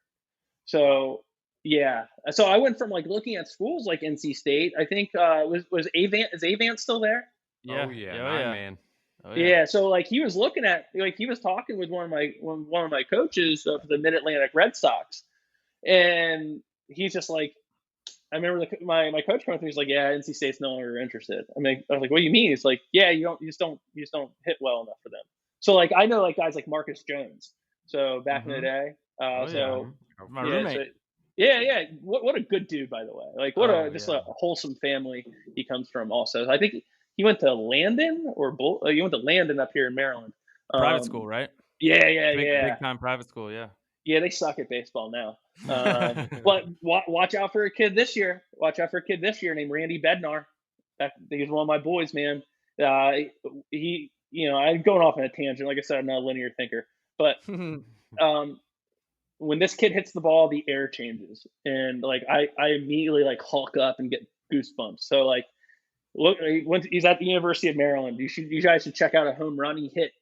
So yeah, so I went from, like, looking at schools like NC State. I think is Avant still there? Yeah. Oh yeah, man. Oh, yeah. So, like, he was looking at, like, he was talking with one of my coaches for the Mid-Atlantic Red Sox. And he's just like, I remember my coach coming through. He's like, "Yeah, NC State's no longer interested." I was like, "What do you mean?" He's like, "Yeah, you just don't hit well enough for them." So like I know like guys like Marcus Jones. So back in the Mm-hmm. day, Oh yeah, so my yeah, so roommate. yeah. What a good dude, by the way. Like what Oh a just yeah, a wholesome family he comes from. Also, I think he went to Landon he went to Landon up here in Maryland. private school, Um, right? yeah, Big time private school. Yeah. yeah, they suck at baseball now. But watch out for a kid this year. Watch out for a kid this year named Randy Bednar. He's one of my boys, man. Uh, I'm going off on a tangent. Like I said, I'm not a linear thinker. But um, when this kid hits the ball, the air changes, and like I immediately like hulk up and get goosebumps. So like, look, he's at the University of Maryland. You guys should check out a home run he hit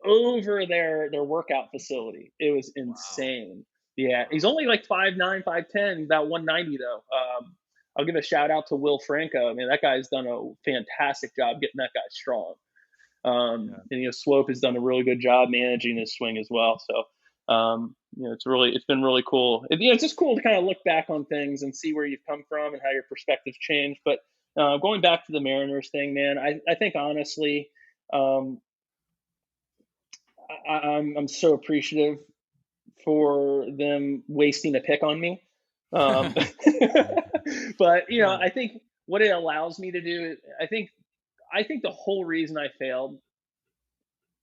over their workout facility. It was Wow. insane. Yeah, he's only like 5'9", 5'10", about 190 though. I'll give a shout out to Will Franco. I mean, that guy's done a fantastic job getting that guy strong. Yeah. And Swope has done a really good job managing his swing as well. So, it's been really cool. It's just cool to kind of look back on things and see where you've come from and how your perspectives change. But going back to the Mariners thing, man, I think honestly, um, I'm so appreciative for them wasting a pick on me. Um, but I think what it allows me to do, I think the whole reason I failed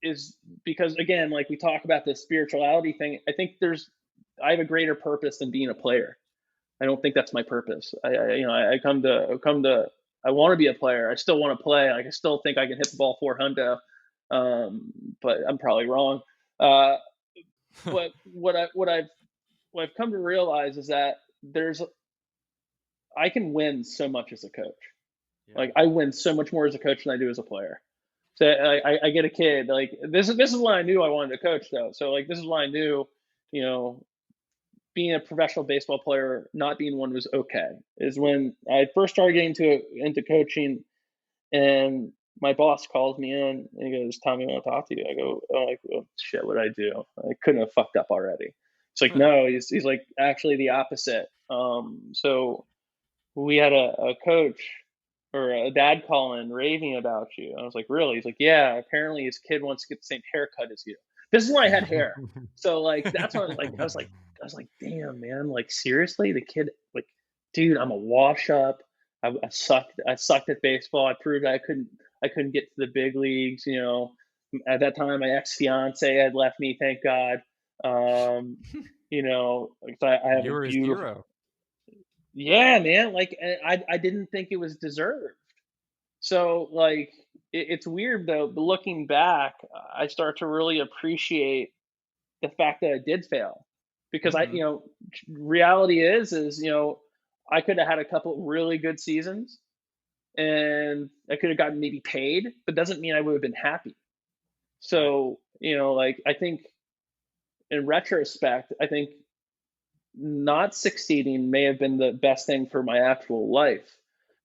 is because again, like we talk about this spirituality thing. I have a greater purpose than being a player. I don't think that's my purpose. I I want to be a player. I still want to play. Like I still think I can hit the ball 400, but I'm probably wrong. Uh, but what I've come to realize is that I can win so much as a coach. Yeah. Like I win so much more as a coach than I do as a player. So I get a kid like this is when I knew I wanted to coach though. So like this is when I knew, you know, being a professional baseball player, not being one was okay. Is when I first started getting into coaching, and my boss calls me in and he goes, "Tommy, I want to talk to you." I go, "Oh, like, oh shit, what I do? I couldn't have fucked up already." It's like, no, he's like actually the opposite. So we had a coach or a dad call in raving about you. I was like, really? He's like, yeah. Apparently his kid wants to get the same haircut as you. This is when I had hair, so like that's when I was like, damn, man, like seriously, the kid, like, dude, I'm a wash up. I sucked at baseball. I proved I couldn't get to the big leagues. At that time, my ex fiance had left me. Thank God. Um, like I have You a were his beautiful, hero. yeah, man. Like I didn't think it was deserved. So like it's weird though, but looking back, I start to really appreciate the fact that I did fail because Hmm. reality is I could have had a couple really good seasons and I could have gotten maybe paid, but doesn't mean I would have been happy. Right. So, like I think in retrospect, I think not succeeding may have been the best thing for my actual life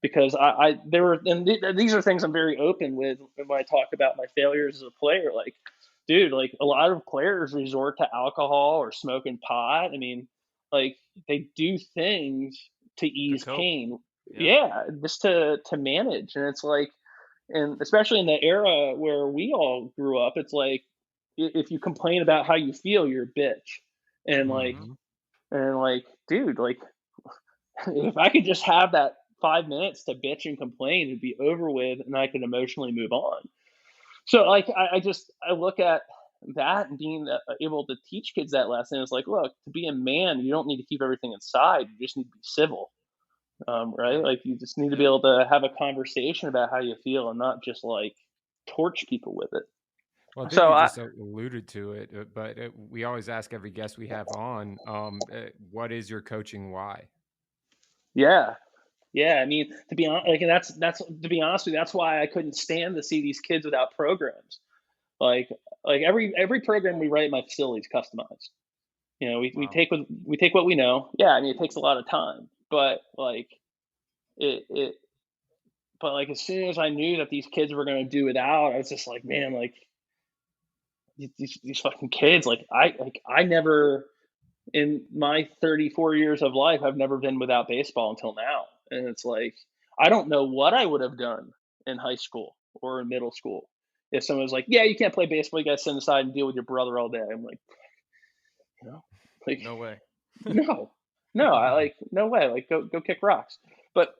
because I there were and these are things I'm very open with when I talk about my failures as a player. Like, dude, like a lot of players resort to alcohol or smoking pot. I mean, like they do things to To ease cope. pain. Yeah. Yeah, just to manage. And it's like, and especially in the era where we all grew up, it's like if you complain about how you feel, you're a bitch. And like Hmm. Mhm. and like, dude, like if I could just have that 5 minutes to bitch and complain, it'd be over with, and I could emotionally move on. So, like, I look at that and being able to teach kids that lesson is like, look, to be a man, you don't need to keep everything inside. You just need to be civil, right? Yeah. Like, you just need to be Yeah. able to have a conversation about how you feel and not just like torch people with it. Well, I think So, you just alluded to it, but we always ask every guest we have on, what is your coaching why? yeah, yeah, I mean, to be honest, like, and that's to be honest with you, that's why I couldn't stand to see these kids without programs. Like, every program we write in my facility is customized. Wow. We take what we know. Yeah, I mean, it takes a lot of time, but like it but like as soon as I knew that these kids were gonna do without, I was just like, man, like these fucking kids, like I never. in my 34 years of life, I've never been without baseball until now. And it's like, I don't know what I would have done in high school or in middle school if someone was like, yeah, you can't play baseball. You got to sit aside and deal with your brother all day. I'm like, you know, like, No way. no, no, I like, no way. Like, go kick rocks. But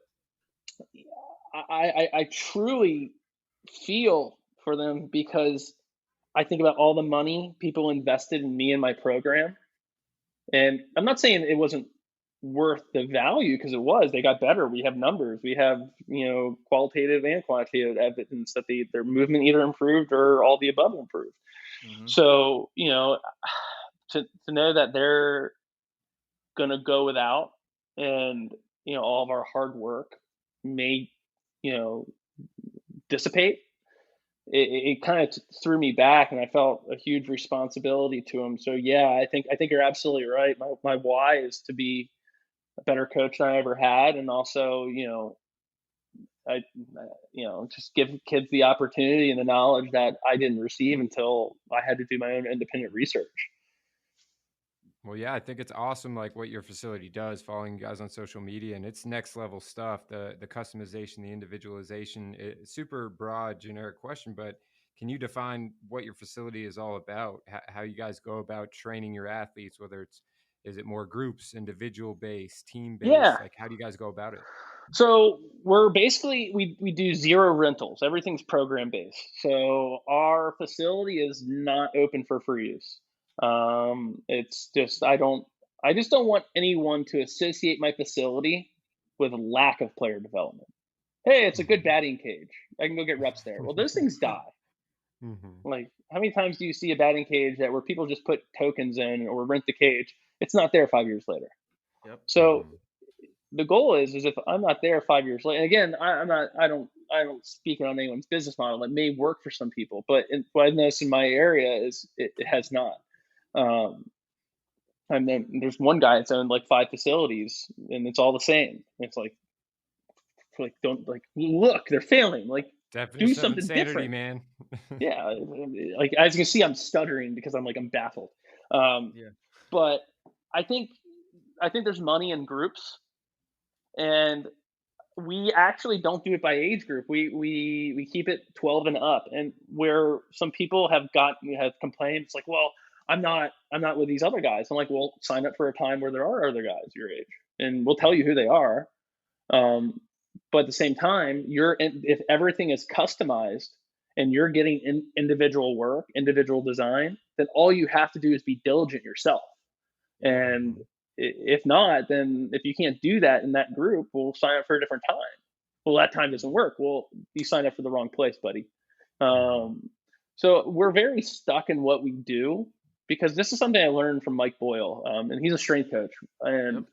I truly feel for them because I think about all the money people invested in me and my program. And I'm not saying it wasn't worth the value because it was. They got better. We have numbers. We have, qualitative and quantitative evidence that their movement either improved or all the above improved. Hmm. So, to know that they're going to go without and, all of our hard work may, you know, dissipate, it kind of threw me back, and I felt a huge responsibility to him. So yeah, I think you're absolutely right. My why is to be a better coach than I ever had, and also just give kids the opportunity and the knowledge that I didn't receive until I had to do my own independent research. Well, yeah, I think it's awesome, like what your facility does, following you guys on social media, and it's next level stuff. The customization, the individualization, super broad, generic question, but can you define what your facility is all about? How you guys go about training your athletes? Whether is it more groups, individual based, team based? Yeah. Like, how do you guys go about it? So we're basically we do zero rentals. Everything's program based. So our facility is not open for free use. It's just I just don't want anyone to associate my facility with lack of player development. Hey, it's a good batting cage. I can go get reps there. Well, those things die. Hmm. Like, how many times do you see a batting cage where people just put tokens in or rent the cage? It's not there 5 years later. Yep. So the goal is if I'm not there 5 years later, and again, I don't speak on anyone's business model. It may work for some people, but what I've noticed in my area is it has not. Um, and then there's one guy that's owned like 5 facilities, and it's all the same. It's like don't like look, they're failing. Like do Definition of something insanity, different. man. Yeah, like as you can see, I'm stuttering because I'm baffled. Yeah. But I think there's money in groups, and we actually don't do it by age group. We keep it 12 and up, and where some people have complained, it's like, well, I'm not with these other guys. I'm like, well, sign up for a time where there are other guys your age, and we'll tell you who they are. Um, but at the same time, if everything is customized and you're getting individual work, individual design, then all you have to do is be diligent yourself. And if not, then if you can't do that in that group, we'll sign up for a different time. Well, that time doesn't work. Well, you signed up for the wrong place, buddy. So we're very stuck in what we do because this is something I learned from Mike Boyle, and he's a strength coach. And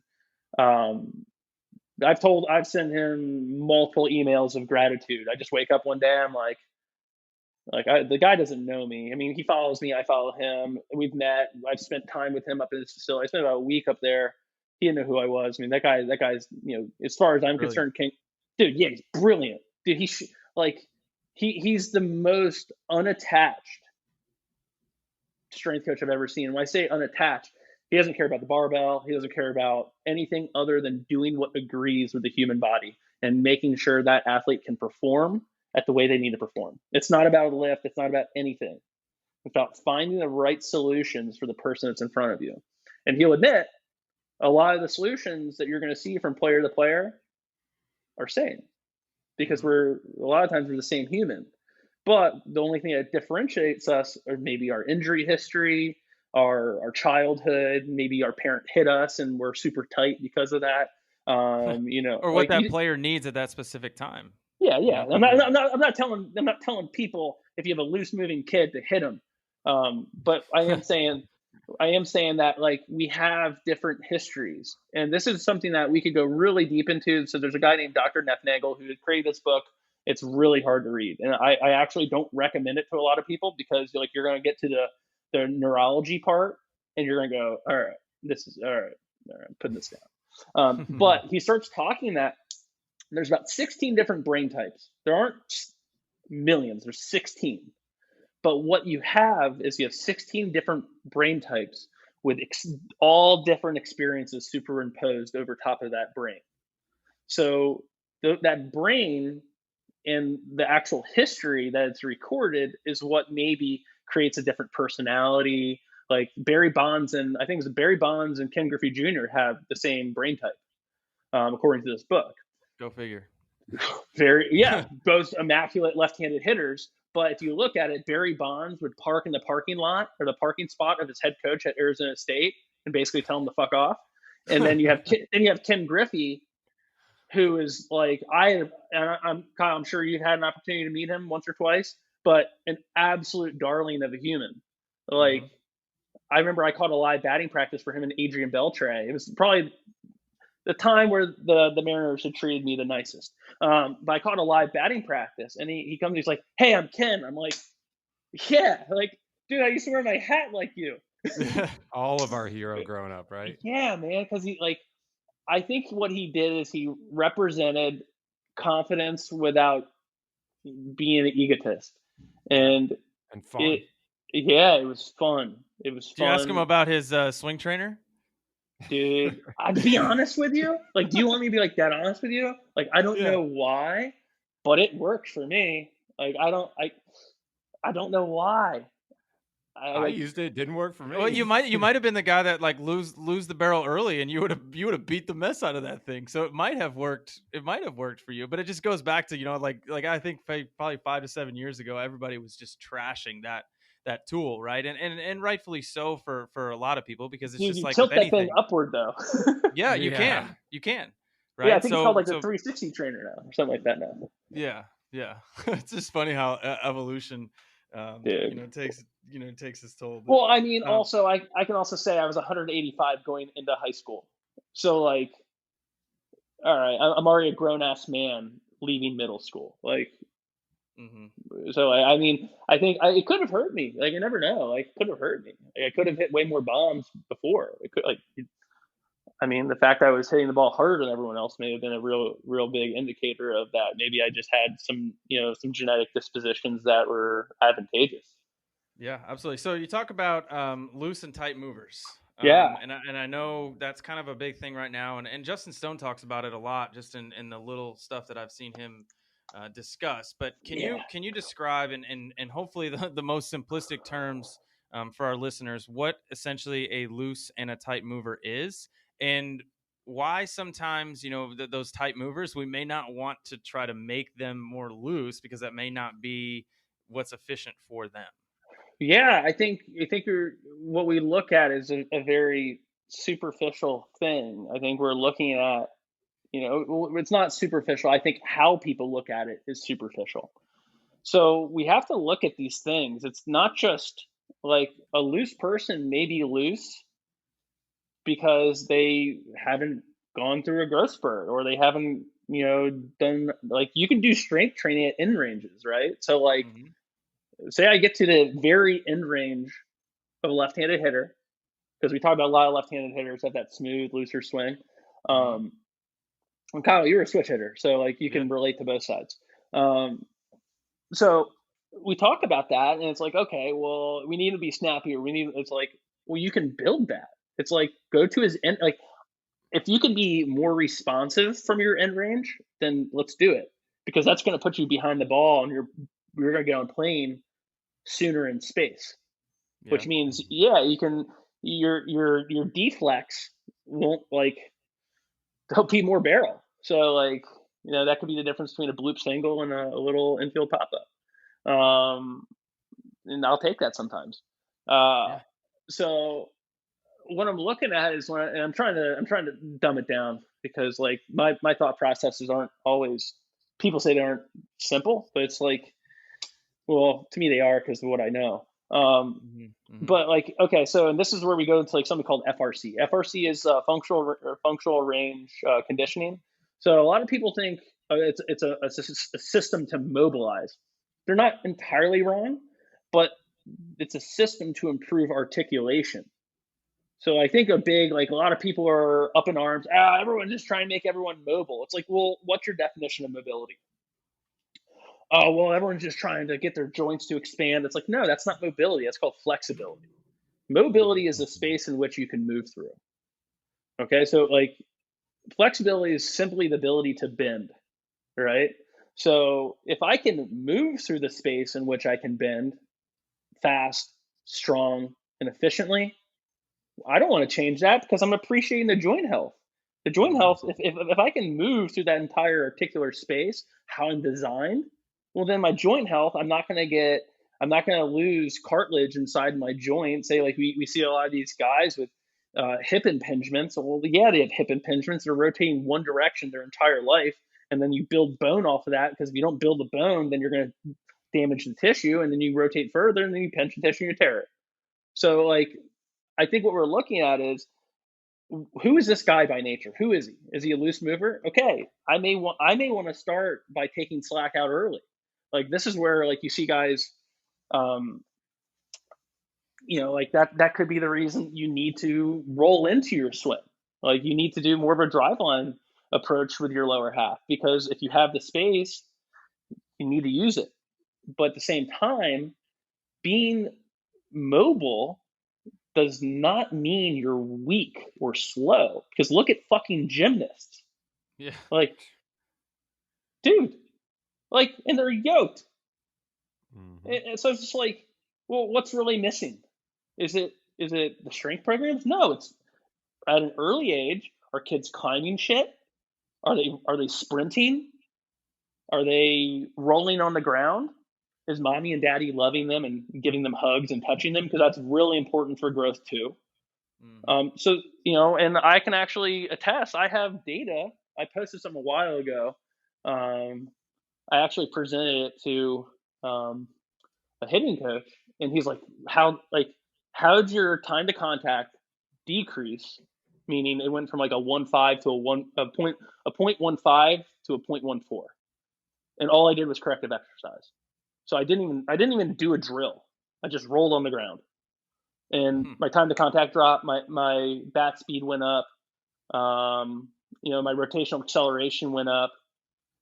I've sent him multiple emails of gratitude. I just wake up one day, I'm like the guy doesn't know me. I mean, he follows me, I follow him. We've met. I've spent time with him up in his facility. I spent about a week up there. He didn't know who I was. I mean, that guy's, as far as I'm concerned, dude. Yeah, he's brilliant, dude. He's the most unattached strength coach I've ever seen. When I say unattached, he doesn't care about the barbell. He doesn't care about anything other than doing what agrees with the human body and making sure that athlete can perform at the way they need to perform. It's not about a lift. It's not about anything. It's about finding the right solutions for the person that's in front of you. And he'll admit a lot of the solutions that you're going to see from player to player are same because a lot of times we're the same human. But the only thing that differentiates us are maybe our injury history, our childhood, maybe our parent hit us and we're super tight because of that. Or what that player needs at that specific time. Yeah. I'm not telling people if you have a loose moving kid to hit him. But I am saying that like we have different histories, and this is something that we could go really deep into. So there's a guy named Dr. Neffnagel who created this book. It's really hard to read, and I actually don't recommend it to a lot of people because you're going to get to the neurology part, and you're going to go, all right, this is all right, I'm putting this down. But he starts talking that there's about 16 different brain types. There aren't millions. There's 16. But what you have is 16 different brain types with all different experiences superimposed over top of that brain. So that brain and the actual history that it's recorded is what maybe creates a different personality. Like Barry Bonds and I think it's Barry Bonds and Ken Griffey Jr. have the same brain type, according to this book. Go figure. Both immaculate left-handed hitters. But if you look at it, Barry Bonds would park in the parking lot or the parking spot of his head coach at Arizona State and basically tell him to fuck off. And then you have Ken Griffey, who is like I'm sure you've had an opportunity to meet him once or twice, but an absolute darling of a human. Like I remember I caught a live batting practice for him and Adrian Beltre. It was probably the time where the Mariners had treated me the nicest. But I caught a live batting practice, and he comes, he's like, "Hey, I'm Ken." I'm like, "Yeah, like, dude, I used to wear my hat like you." All of our hero growing up, right? Yeah, man, because I think what he did is he represented confidence without being an egotist, and fun. It was fun. It was fun. Did you ask him about his swing trainer? Dude, I'd be honest with you. Like, do you want me to be like that honest with you? Like, I don't know why, but it works for me. Like, I don't know why. I used it. It didn't work for me. Well, you might have been the guy that like lose the barrel early, and you would have beat the mess out of that thing. So it might have worked. It might have worked for you, but it just goes back to like I think probably 5 to 7 years ago, everybody was just trashing that tool, right? And rightfully so for a lot of people, because it's just like tilt that thing upward though. Yeah, you can. Right? Yeah, I think it's called like the 360 trainer now, or something like that now. Yeah. It's just funny how evolution takes its toll. Well, I mean, also I can also say I was 185 going into high school, so like, all right, I'm already a grown ass man leaving middle school, like. So I mean, I think it could have hurt me. Like, you never know. Like, it could have hurt me. Like, I could have hit way more bombs before. It could, I mean, the fact that I was hitting the ball harder than everyone else may have been a real big indicator of that. Maybe I just had some genetic dispositions that were advantageous. Yeah, absolutely. So you talk about loose and tight movers. Yeah. And I know that's kind of a big thing right now. And Justin Stone talks about it a lot, just in the little stuff that I've seen him discuss. But can you describe and hopefully the most simplistic terms for our listeners what essentially a loose and a tight mover is, and why sometimes those tight movers we may not want to try to make them more loose because that may not be what's efficient for them. Yeah, I think what we look at is a very superficial thing. I think we're looking at, it's not superficial. I think how people look at it is superficial. So we have to look at these things. It's not just like a loose person may be loose because they haven't gone through a growth spurt, or they haven't, done, like, you can do strength training at end ranges, right? So like, say I get to the very end range of a left-handed hitter, because we talk about a lot of left-handed hitters have that smooth, looser swing. And Kyle, you're a switch hitter, so like you can relate to both sides. So we talk about that, and it's like, okay, well, we need to be snappier. It's like, well, you can build that. It's like, go to his end. Like, if you can be more responsive from your end range, then let's do it, because that's going to put you behind the ball, and you're going to get on plane sooner in space, which means, you can, your deflex won't, like, there'll be more barrel. So like, that could be the difference between a bloop single and a little infield pop up. And I'll take that sometimes. So what I'm looking at is and I'm trying to dumb it down, because like my thought processes aren't always, people say they aren't simple, but it's like, well, to me they are, because of what I know. But like, okay, so, and this is where we go into like something called FRC. FRC is functional range conditioning. So a lot of people think it's a system to mobilize. They're not entirely wrong, but it's a system to improve articulation. So I think a lot of people are up in arms. Everyone just trying to make everyone mobile. It's like, well, what's your definition of mobility? Oh, well, everyone's just trying to get their joints to expand. It's like, no, that's not mobility. That's called flexibility. Mobility is a space in which you can move through. Okay, so like flexibility is simply the ability to bend, right? So if I can move through the space in which I can bend fast, strong, and efficiently, I don't want to change that because I'm appreciating the joint health. The joint health, if I can move through that entire articular space, how I'm designed, well, then my joint health, I'm not going to lose cartilage inside my joint. Say, like we see a lot of these guys with hip impingements. Well, yeah, they have hip impingements. They're rotating one direction their entire life. And then you build bone off of that because if you don't build the bone, then you're going to damage the tissue. And then you rotate further and then you pinch the tissue and you tear it. So, like, I think what we're looking at is, who is this guy by nature? Who is he? Is he a loose mover? Okay, I may want to start by taking slack out early. Like this is where like you see guys, like that could be the reason you need to roll into your swing. Like you need to do more of a driveline approach with your lower half because if you have the space, you need to use it. But at the same time, being mobile does not mean you're weak or slow. Because look at fucking gymnasts. Yeah. Like, dude, like, and they're yoked. And so it's just like, well, what's really missing? Is it the strength programs? No, it's at an early age. Are kids climbing shit? Are they sprinting? Are they rolling on the ground? Is mommy and daddy loving them and giving them hugs and touching them? Because that's really important for growth too. So, and I can actually attest, I have data. I posted some a while ago. I actually presented it to a hitting coach, and he's like, how'd your time to contact decrease? Meaning it went from like a 1.5 to a 0.15 to a 0.14. And all I did was corrective exercise. So I didn't even do a drill. I just rolled on the ground, and my time to contact dropped. My bat speed went up. My rotational acceleration went up,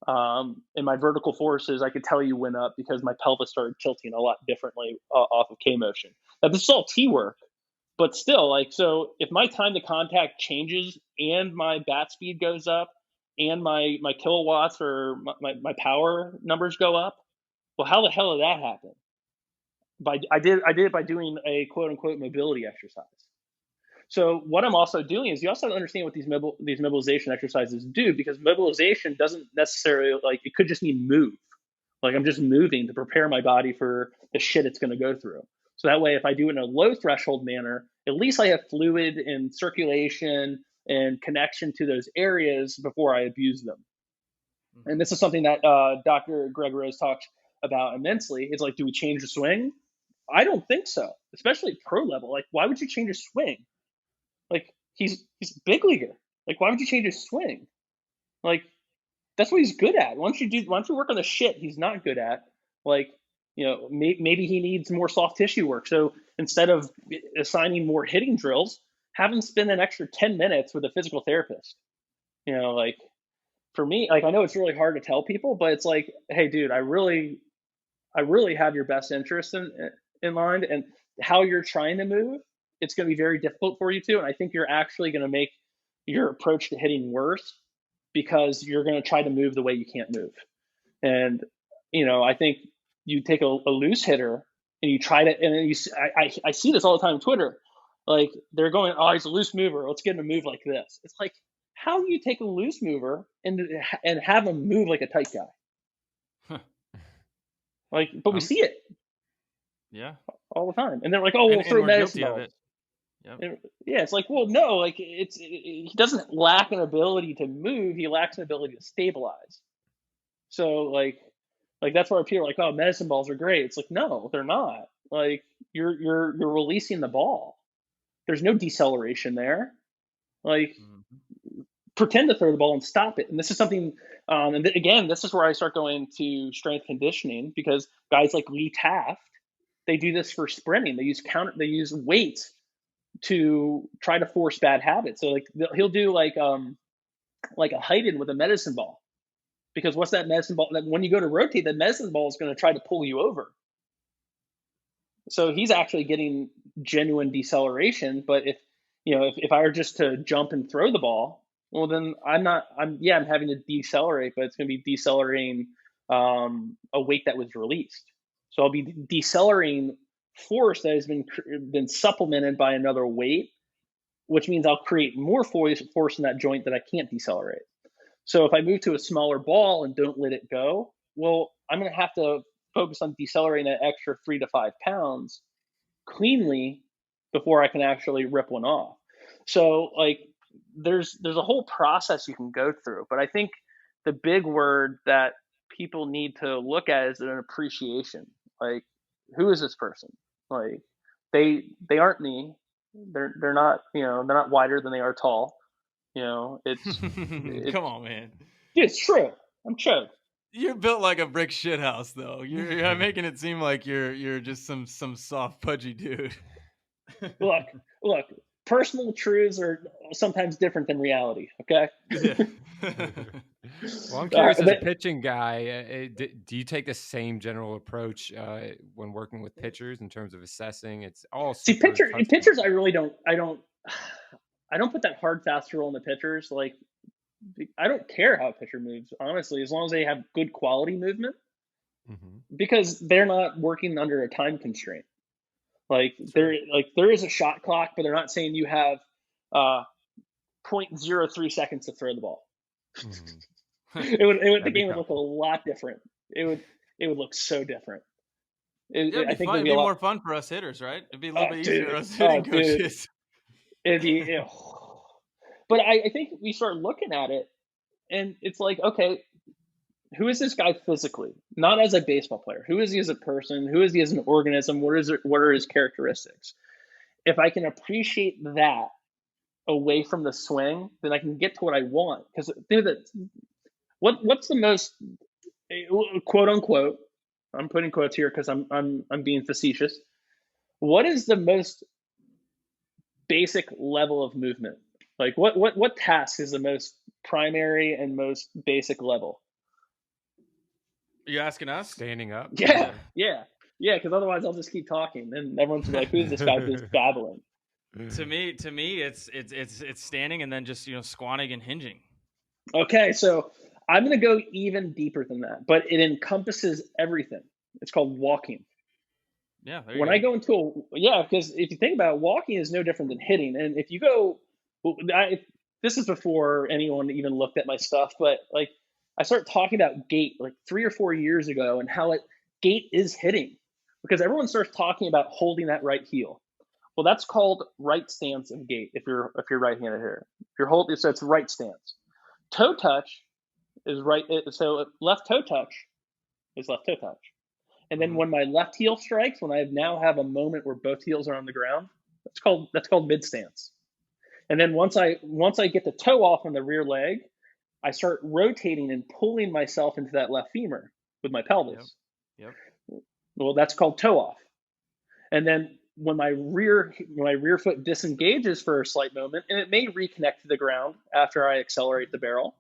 and my vertical forces I could tell you went up because my pelvis started tilting a lot differently off of K motion. Now this is all T work, but still, like, so if my time to contact changes and my bat speed goes up and my kilowatts or my power numbers go up, well, how the hell did that happen? I did it by doing a quote unquote mobility exercise. So what I'm also doing is you also have to understand what these mobilization exercises do, because mobilization doesn't necessarily, like, it could just mean move. Like I'm just moving to prepare my body for the shit it's going to go through. So that way, if I do it in a low threshold manner, at least I have fluid and circulation and connection to those areas before I abuse them. And this is something that Dr. Greg Rose talks about immensely. It's like, do we change the swing? I don't think so, especially at pro level. Like, why would you change his swing? Like, he's a big leaguer. Like, why would you change his swing? Like, that's what he's good at. Why don't you work on the shit he's not good at? Like, maybe he needs more soft tissue work. So instead of assigning more hitting drills, have him spend an extra 10 minutes with a physical therapist. Like, for me, like, I know it's really hard to tell people, but it's like, hey, dude, I really have your best interest in mind, and how you're trying to move, it's going to be very difficult for you too. And I think you're actually going to make your approach to hitting worse because you're going to try to move the way you can't move. And, I think you take a loose hitter and you try to, and I see this all the time on Twitter. Like, they're going, oh, he's a loose mover. Let's get him to move like this. It's like, how do you take a loose mover and have him move like a tight guy? Like, but we see it. Yeah. All the time. And they're like, oh, we'll throw medicine balls. Yep. Yeah, it's like, well, no, like he doesn't lack an ability to move. He lacks an ability to stabilize. So like that's why people are like, oh, medicine balls are great. It's like, no, they're not. Like you're releasing the ball. There's no deceleration there. Like pretend to throw the ball and stop it. And this is something, again, this is where I start going to strength conditioning, because guys like Lee Taft, they do this for sprinting. They use weights to try to force bad habits. So like he'll do like a heighten with a medicine ball, because what's that medicine ball? When you go to rotate, that medicine ball is going to try to pull you over. So he's actually getting genuine deceleration. But if I were just to jump and throw the ball, well, then I'm having to decelerate, but it's going to be decelerating a weight that was released. So I'll be decelerating force that has been supplemented by another weight, which means I'll create more force in that joint that I can't decelerate. So if I move to a smaller ball and don't let it go, well, I'm going to have to focus on decelerating that extra 3 to 5 pounds cleanly before I can actually rip one off. So like there's a whole process you can go through, but I think the big word that people need to look at is an appreciation. Like, who is this person? Like, they aren't me. They're not, they're not wider than they are tall. It's Come on, man. It's true. I'm true. You're built like a brick shithouse, though. You're making it seem like you're just some soft, pudgy dude. Look. Personal truths are sometimes different than reality. Okay. Yeah. Well, I'm curious, as a pitching guy, do you take the same general approach when working with pitchers in terms of assessing? It's all pitchers. I really don't. I don't put that hard fast rule on the pitchers. Like, I don't care how a pitcher moves, honestly, as long as they have good quality movement, because they're not working under a time constraint. Like there is a shot clock, but they're not saying you have 0.03 seconds to throw the ball. The game would look a lot different. It would look so different. It'd be more fun for us hitters, right? It'd be a little bit easier for us hitting coaches. It'd be, but I think we start looking at it, and it's like, okay, who is this guy physically? Not as a baseball player. Who is he as a person? Who is he as an organism? What are his characteristics? If I can appreciate that away from the swing, then I can get to what I want. Because what's the most, quote unquote, I'm putting quotes here because I'm being facetious. What is the most basic level of movement? Like what task is the most primary and most basic level? Are you asking us? Standing up? Yeah. Because otherwise I'll just keep talking, and everyone's like, "Who's this guy who's babbling?" To me, it's standing and then just squatting and hinging. Okay, so I'm gonna go even deeper than that, but it encompasses everything. It's called walking. Yeah. When I go into because if you think about it, walking is no different than hitting, and if you go, this is before anyone even looked at my stuff, but like, I started talking about gait like 3 or 4 years ago, and how gait is hitting, because everyone starts talking about holding that right heel. Well, that's called right stance of gait. If you're right-handed here, if you're holding, so it's right stance. Toe touch is right. So left toe touch is left toe touch. And then when my left heel strikes, when I now have a moment where both heels are on the ground, that's called mid stance. And then once I get the toe off on the rear leg, I start rotating and pulling myself into that left femur with my pelvis. Yep. Well, that's called toe off. And then when my rear foot disengages for a slight moment, and it may reconnect to the ground after I accelerate the barrel,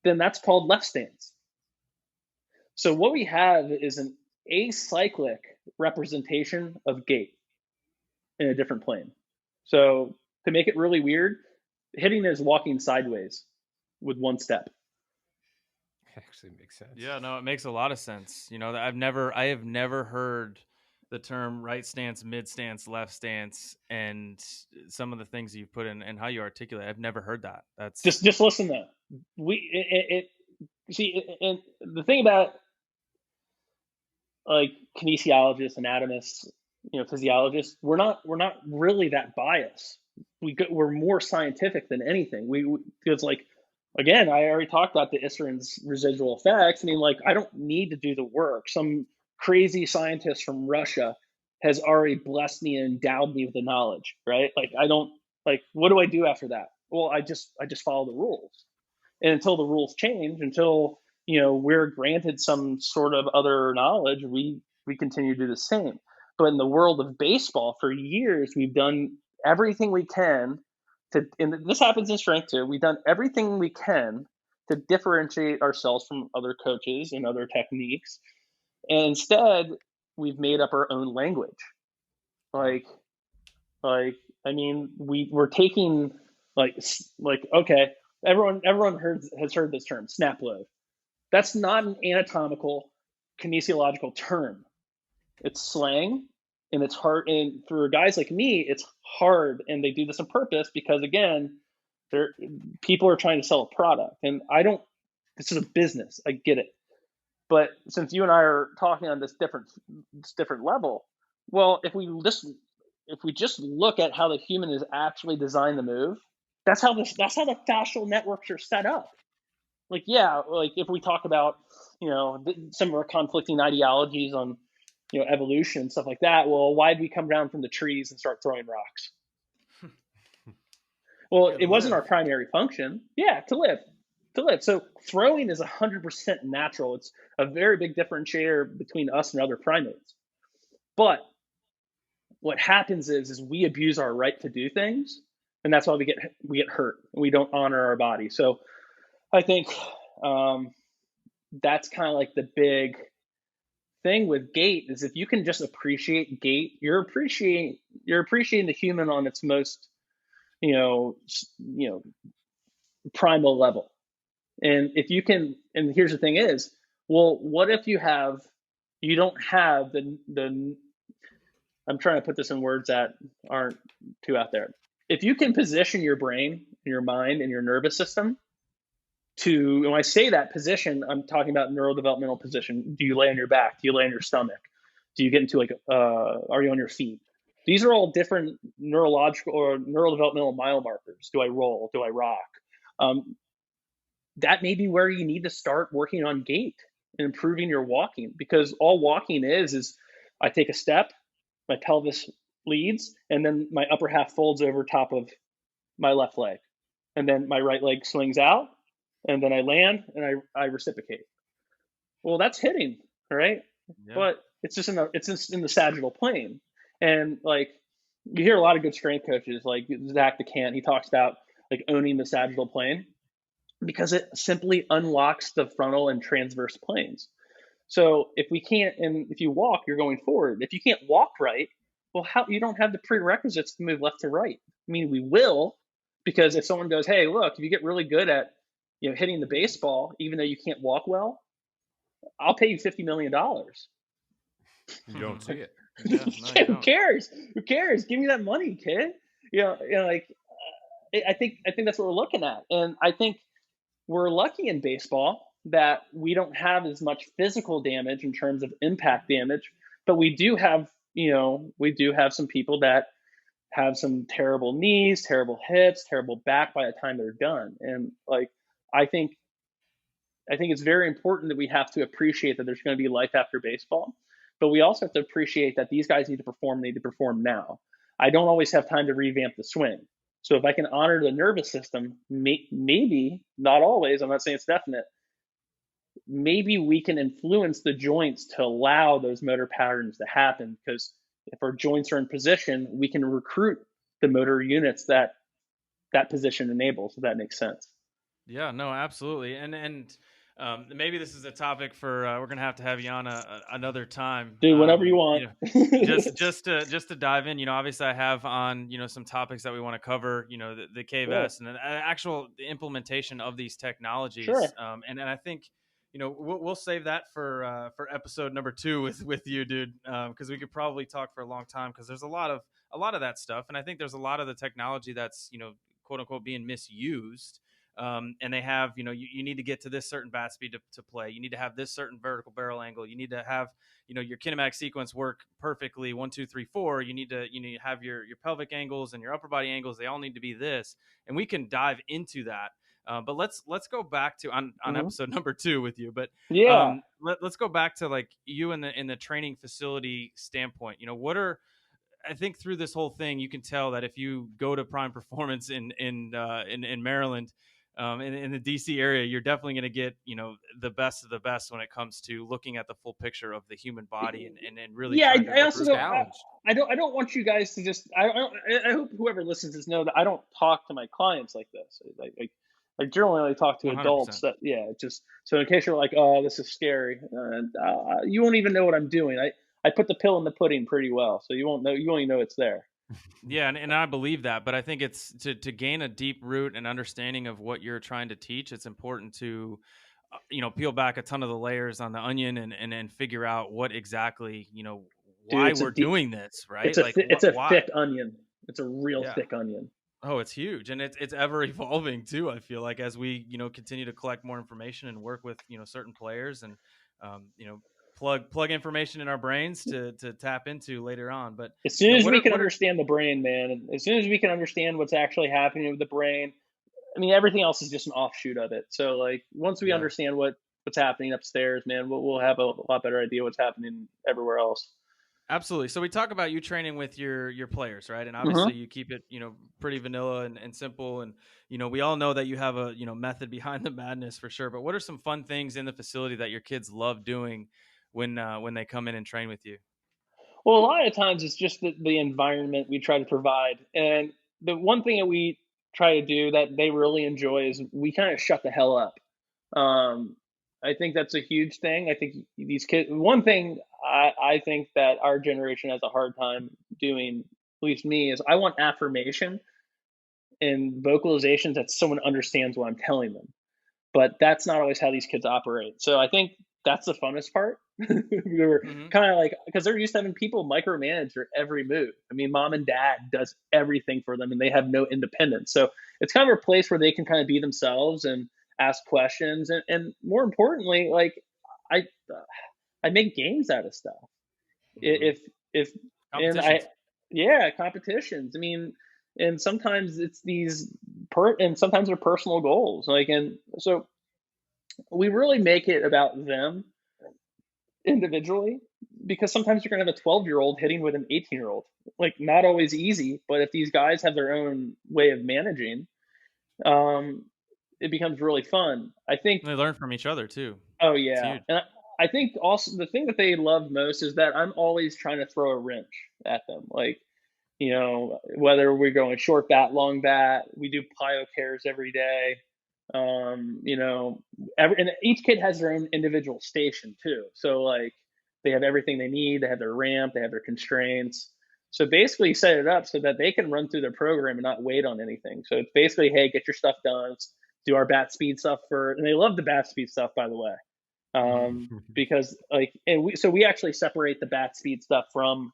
then that's called left stance. So what we have is an acyclic representation of gait in a different plane. So to make it really weird, hitting is walking sideways with one step. Actually makes sense. Yeah, no, it makes a lot of sense. I have never heard the term right stance, mid stance, left stance, and some of the things you've put in and how you articulate. I've never heard that. That's just listen though. And the thing about like kinesiologists, anatomists, physiologists, we're not really that biased. We're more scientific than anything. It's like, again, I already talked about the Isserins residual effects. I mean, like, I don't need to do the work. Some crazy scientist from Russia has already blessed me and endowed me with the knowledge, right? Like, I don't, like, what do I do after that? Well, I just follow the rules. And until the rules change, until, we're granted some sort of other knowledge, we continue to do the same. But in the world of baseball, for years, we've done everything we can and this happens in strength too. We've done everything we can to differentiate ourselves from other coaches and other techniques. And instead, we've made up our own language. Like, I mean, we're taking like okay, everyone has heard this term, snap load. That's not an anatomical kinesiological term. It's slang, and it's hard. And for guys like me, it's hard, and they do this on purpose because, again, people are trying to sell a product, and I don't. This is a business. I get it, but since you and I are talking on this different level, well, if we just look at how the human is actually designed to move, that's how the fascial networks are set up. Like, yeah, like if we talk about, some of our conflicting ideologies on, evolution and stuff like that, well, why did we come down from the trees and start throwing rocks? Well, it wasn't our primary function. Yeah, to live. So throwing is 100% natural. It's a very big differentiator between us and other primates. But what happens is we abuse our right to do things, and that's why we get hurt. And we don't honor our body. So I think that's kind of like the big thing with gait is if you can just appreciate gait, you're appreciating the human on its most primal level. And if you can, and here's the thing is, well, what if you don't have the I'm trying to put this in words that aren't too out there. If you can position your brain, your mind, and your nervous system when I say that position, I'm talking about neurodevelopmental position. Do you lay on your back? Do you lay on your stomach? Do you get into are you on your feet? These are all different neurological or neurodevelopmental mile markers. Do I roll? Do I rock? That may be where you need to start working on gait and improving your walking, because all walking is I take a step, my pelvis leads, and then my upper half folds over top of my left leg. And then my right leg swings out, and then I land and I reciprocate. Well, that's hitting, right? Yeah. But it's just in the sagittal plane. And like you hear a lot of good strength coaches like Zach DeCant, he talks about like owning the sagittal plane because it simply unlocks the frontal and transverse planes. So if you walk, you're going forward. If you can't walk right, well, you don't have the prerequisites to move left to right. I mean, we will, because if someone goes, hey, look, if you get really good at hitting the baseball, even though you can't walk well, I'll pay you $50 million. You don't see it. Yeah, who cares? Who cares? Give me that money, kid. I think that's what we're looking at, and I think we're lucky in baseball that we don't have as much physical damage in terms of impact damage, but we do have some people that have some terrible knees, terrible hips, terrible back by the time they're done. And like, I think it's very important that we have to appreciate that there's going to be life after baseball, but we also have to appreciate that these guys need to perform now. I don't always have time to revamp the swing. So if I can honor the nervous system, maybe, not always, I'm not saying it's definite, maybe we can influence the joints to allow those motor patterns to happen, because if our joints are in position, we can recruit the motor units that position enables, if that makes sense. Yeah, no, absolutely. And maybe this is a topic for we're gonna have to have you on another time. Dude, whenever you want. Just to dive in. Obviously I have on some topics that we want to cover. The KVS and the actual implementation of these technologies. Sure. And I think we'll save that for episode number 2 with you, dude. Because we could probably talk for a long time, because there's a lot of that stuff, and I think there's a lot of the technology that's quote unquote being misused. And they have, you need to get to this certain bat speed to play. You need to have this certain vertical barrel angle. You need to have, your kinematic sequence work perfectly. 1, 2, 3, 4. You need to have your pelvic angles and your upper body angles. They all need to be this. And we can dive into that. But let's go back to on episode number 2 with you. But yeah, let's go back to like you in the training facility standpoint. I think through this whole thing, you can tell that if you go to Prime Performance in Maryland, in the DC area, you're definitely going to get, the best of the best when it comes to looking at the full picture of the human body and really. Yeah, I also don't. I don't want you guys to just. I hope whoever listens to this know that I don't talk to my clients like this. I generally only talk to 100%. Adults. Just so in case you're like, oh, this is scary, you won't even know what I'm doing. I put the pill in the pudding pretty well, so you won't know. You only know it's there. Yeah, and I believe that, but I think it's to gain a deep root and understanding of what you're trying to teach. It's important to, peel back a ton of the layers on the onion and figure out what exactly, Dude, why we're doing this, right? Like it's what, a why? thick onion. It's a real Yeah. thick onion. Oh, it's huge, and it's ever evolving too. I feel like as we continue to collect more information and work with certain players and um, you know plug information in our brains to tap into later on. But As soon as we can what are understand the brain, man, as soon as we can understand what's actually happening with the brain, I mean, everything else is just an offshoot of it. So, like, once we yeah. understand what's happening upstairs, man, we'll have a lot better idea what's happening everywhere else. Absolutely. So we talk about you training with your players, right? And Mm-hmm. obviously you keep it, pretty vanilla and simple. And, we all know that you have a, method behind the madness for sure. But what are some fun things in the facility that your kids love doing when they come in and train with you? Well, a lot of times it's just the environment we try to provide. And the one thing that we try to do that they really enjoy is we kind of shut the hell up. Um, I think that's a huge thing. I think these kids, one thing I think that our generation has a hard time doing, at least me, is I want affirmation and vocalizations that someone understands what I'm telling them. But that's not always how these kids operate. So I think that's the funnest part. We were Hmm. kind of like, because they're used to having people micromanage their every move. I mean, mom and dad does everything for them, and they have no independence. So it's kind of a place where they can kind of be themselves and ask questions, and more importantly, like I I make games out of stuff. Hmm. If and I Competitions. yeah, competitions. I mean, and sometimes it's these and sometimes they're personal goals. Like, and so we really make it about them individually, because sometimes you're going to have a 12-year-old hitting with an 18-year-old. Like, not always easy, but if these guys have their own way of managing, um, it becomes really fun. I think. They learn from each other too. Oh It's yeah, huge. and I think also the thing that they love most is that I'm always trying to throw a wrench at them. Like, whether we're going short bat, long bat, we do plyo cares every day. You know, and each kid has their own individual station too. So, like, they have everything they need. They have their ramp. They have their constraints. So basically, set it up so that they can run through their program and not wait on anything. So it's basically, hey, get your stuff done. Let's do our bat speed stuff for, and they love the bat speed stuff, by the way, because, like, and we actually separate the bat speed stuff from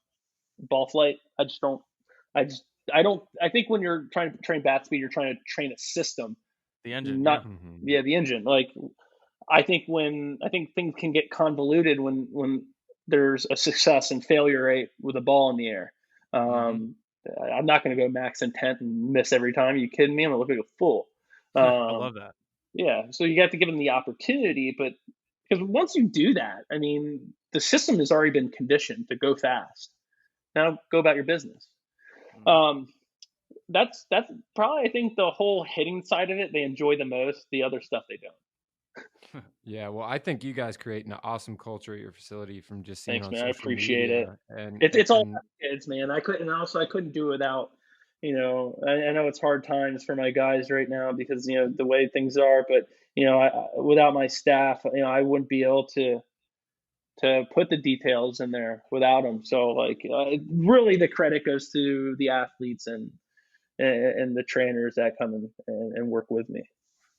ball flight. I just I don't I think when you're trying to train bat speed, you're trying to train a system, The engine, not yeah. yeah, the engine. Like, I think things can get convoluted when there's a success and failure rate with a ball in the air. Hmm. Um, I'm not going to go max intent and miss every time. Are you kidding me? I'm gonna look like a fool. I Um, love that. yeah, so you have to give them the opportunity, but because once you do that, I mean, the system has already been conditioned to go fast. Now go about your business. Mhm. Um, that's probably, I think, the whole hitting side of it they enjoy the most. The other stuff they don't. Yeah, well, I think you guys create an awesome culture at your facility from just seeing Thanks, on man. I social appreciate it. media, and It's all and about kids, man. I couldn't do it without. I know it's hard times for my guys right now because the way things are, but without my staff, I wouldn't be able to put the details in there without them. So, like, really, the credit goes to the athletes and the trainers that come and work with me.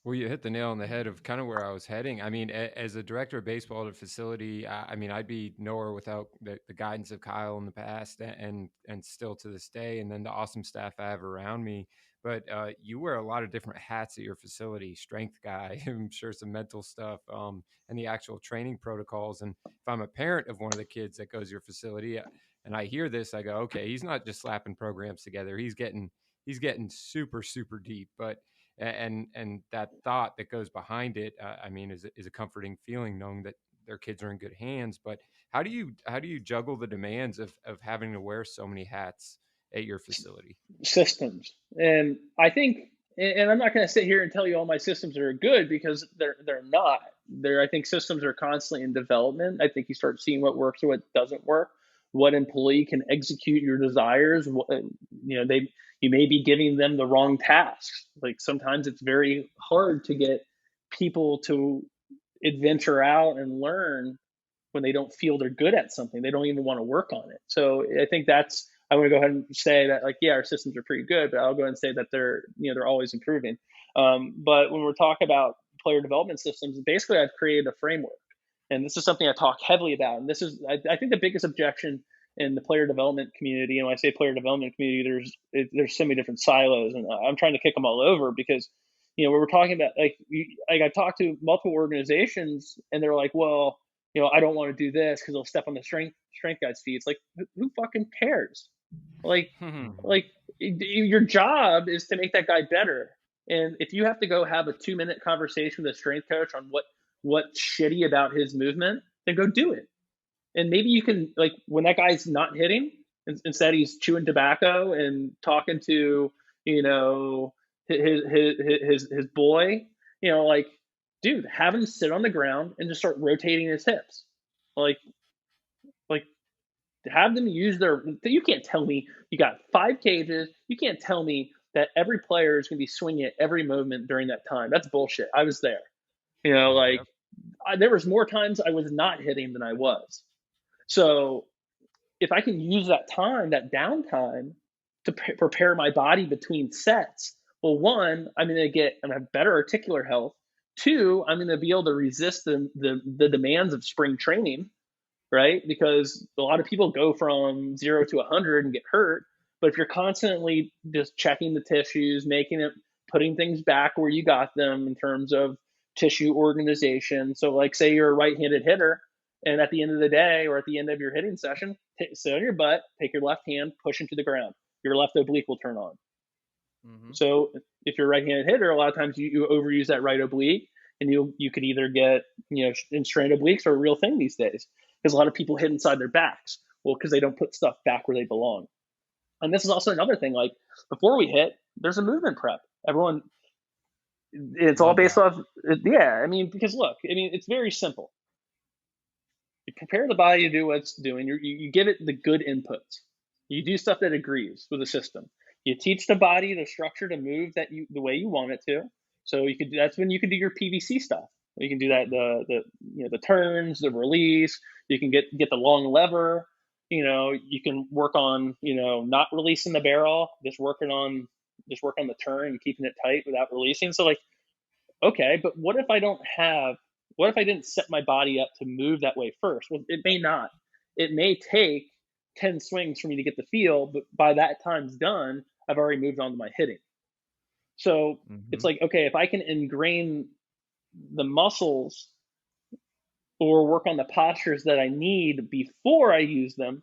well, you hit the nail on the head of kind of where I was heading. I mean, as a director of baseball at a facility, I mean, I'd be nowhere without the guidance of Kyle in the past, and still to this day, and then the awesome staff I have around me. But you wear a lot of different hats at your facility: strength guy, I'm sure some mental stuff, and the actual training protocols. And if I'm a parent of one of the kids that goes to your facility, and I hear this, I go, okay, he's not just slapping programs together; he's getting super super deep, but and that thought that goes behind it, I mean, is a comforting feeling knowing that their kids are in good hands. But how do you juggle the demands of having to wear so many hats at your facility? Systems. And I think, and I'm not going to sit here and tell you all my systems are good, because they're not. I think systems are constantly in development. I think you start seeing what works or what doesn't work, what employee can execute your desires. They you may be giving them the wrong tasks. Like, sometimes it's very hard to get people to adventure out and learn when they don't feel they're good at something. They don't even want to work on it. So I think I want to go ahead and say that, like, yeah, our systems are pretty good, but I'll go ahead and say that they're always improving. But when we're talking about player development systems, basically I've created a framework, and this is something I talk heavily about. And this is, I think, the biggest objection in the player development community. And when I say player development community, there's so many different silos, and I'm trying to kick them all over because, when we're talking about, like I talked to multiple organizations, and they're like, well, I don't want to do this because they'll step on the strength guys' feet. It's like, who fucking cares? Like, your job is to make that guy better. And if you have to go have a 2-minute conversation with a strength coach on what's shitty about his movement, then go do it. And maybe you can, like, when that guy's not hitting, instead he's chewing tobacco and talking to, his boy, like, dude, have him sit on the ground and just start rotating his hips. Like have them use you can't tell me you got 5 cages. You can't tell me that every player is going to be swinging at every movement during that time. That's bullshit. I was there. There was more times I was not hitting than I was. So if I can use that time, that downtime, to prepare my body between sets, well, 1, I'm going to have better articular health. 2, I'm going to be able to resist the demands of spring training, right? Because a lot of people go from 0 to 100 and get hurt. But if you're constantly just checking the tissues, putting things back where you got them in terms of tissue organization. So, like, say you're a right-handed hitter, and at the end of the day, or at the end of your hitting session, sit on your butt, take your left hand, push into the ground. Your left oblique will turn on. Mm-hmm. So if you're a right-handed hitter, a lot of times you overuse that right oblique, and you could either get strained obliques, or a real thing these days, because a lot of people hit inside their backs. Well, because they don't put stuff back where they belong. And this is also another thing. Like, before we hit, there's a movement prep. Everyone, it's all based off. Yeah, because look, it's very simple. You prepare the body to do what it's doing. You give it the good inputs. You do stuff that agrees with the system. You teach the body the structure to move the way you want it to. So that's when you can do your PVC stuff. You can do that, the turns, the release. You can get the long lever. You can work on not releasing the barrel, just work on the turn and keeping it tight without releasing. So, like, okay, but what if I didn't set my body up to move that way first? Well, it may not. It may take 10 swings for me to get the feel, but by that time's done, I've already moved on to my hitting. So It's like, okay, if I can ingrain the muscles or work on the postures that I need before I use them,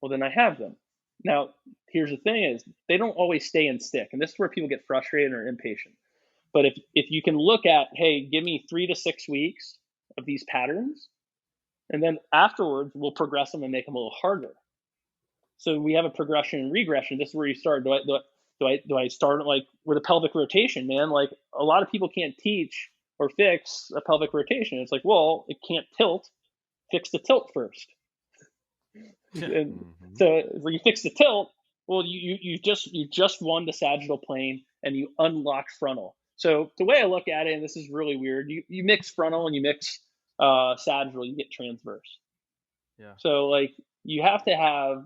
well, then I have them. Now, here's the thing is, they don't always stay and stick. And this is where people get frustrated or impatient. But if you can look at, hey, give me 3 to 6 weeks of these patterns, and then afterwards we'll progress them and make them a little harder. So we have a progression and regression. This is where you start. Do I start, like, with a pelvic rotation, man? Like, a lot of people can't teach or fix a pelvic rotation. It's like, well, it can't tilt. Fix the tilt first. And so you fix the tilt. Well, you just won the sagittal plane, and you unlock frontal. So the way I look at it, and this is really weird, you mix frontal and you mix sagittal, you get transverse. Yeah. So, like, you have to have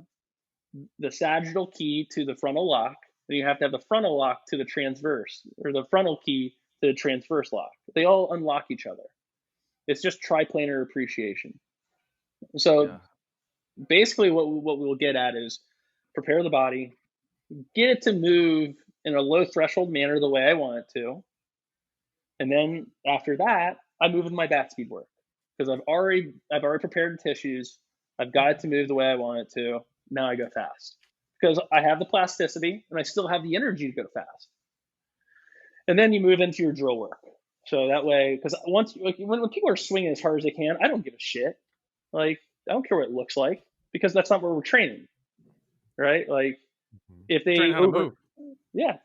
the sagittal key to the frontal lock, and you have to have the frontal lock to the transverse, or the frontal key to the transverse lock. They all unlock each other. It's just triplanar appreciation. So basically what we'll get at is prepare the body, get it to move in a low threshold manner the way I want it to. And then after that, I move with my bat speed work, because I've already prepared the tissues. I've got it to move the way I want it to. Now I go fast, because I have the plasticity and I still have the energy to go fast. And then you move into your drill work. So that way, because when people are swinging as hard as they can, I don't give a shit. Like, I don't care what it looks like, because that's not where we're training, right? Like, if they move. Yeah,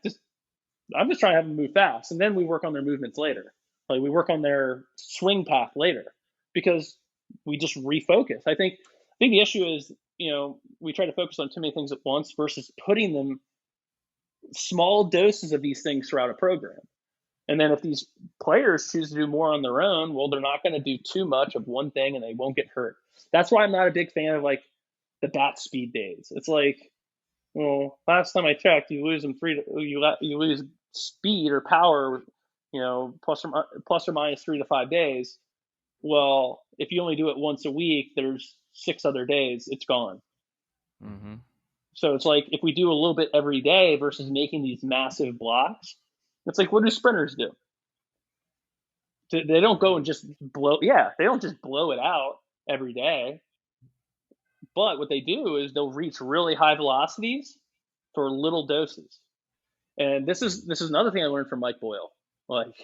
I'm just trying to have them move fast, and then we work on their movements later. Like, we work on their swing path later, because we just refocus. I think the issue is, we try to focus on too many things at once versus putting them small doses of these things throughout a program. And then if these players choose to do more on their own, well, they're not going to do too much of one thing and they won't get hurt. That's why I'm not a big fan of like the bat speed days. It's like, well, last time I checked, you lose them you lose speed or power, plus or minus 3 to 5 days. Well, if you only do it once a week, there's 6 other days, it's gone. Mm-hmm. So it's like if we do a little bit every day versus making these massive blocks, it's like what do sprinters do? They don't go and just blow. Yeah, they don't just blow it out every day. But what they do is they'll reach really high velocities for little doses. And this is another thing I learned from Mike Boyle. Like,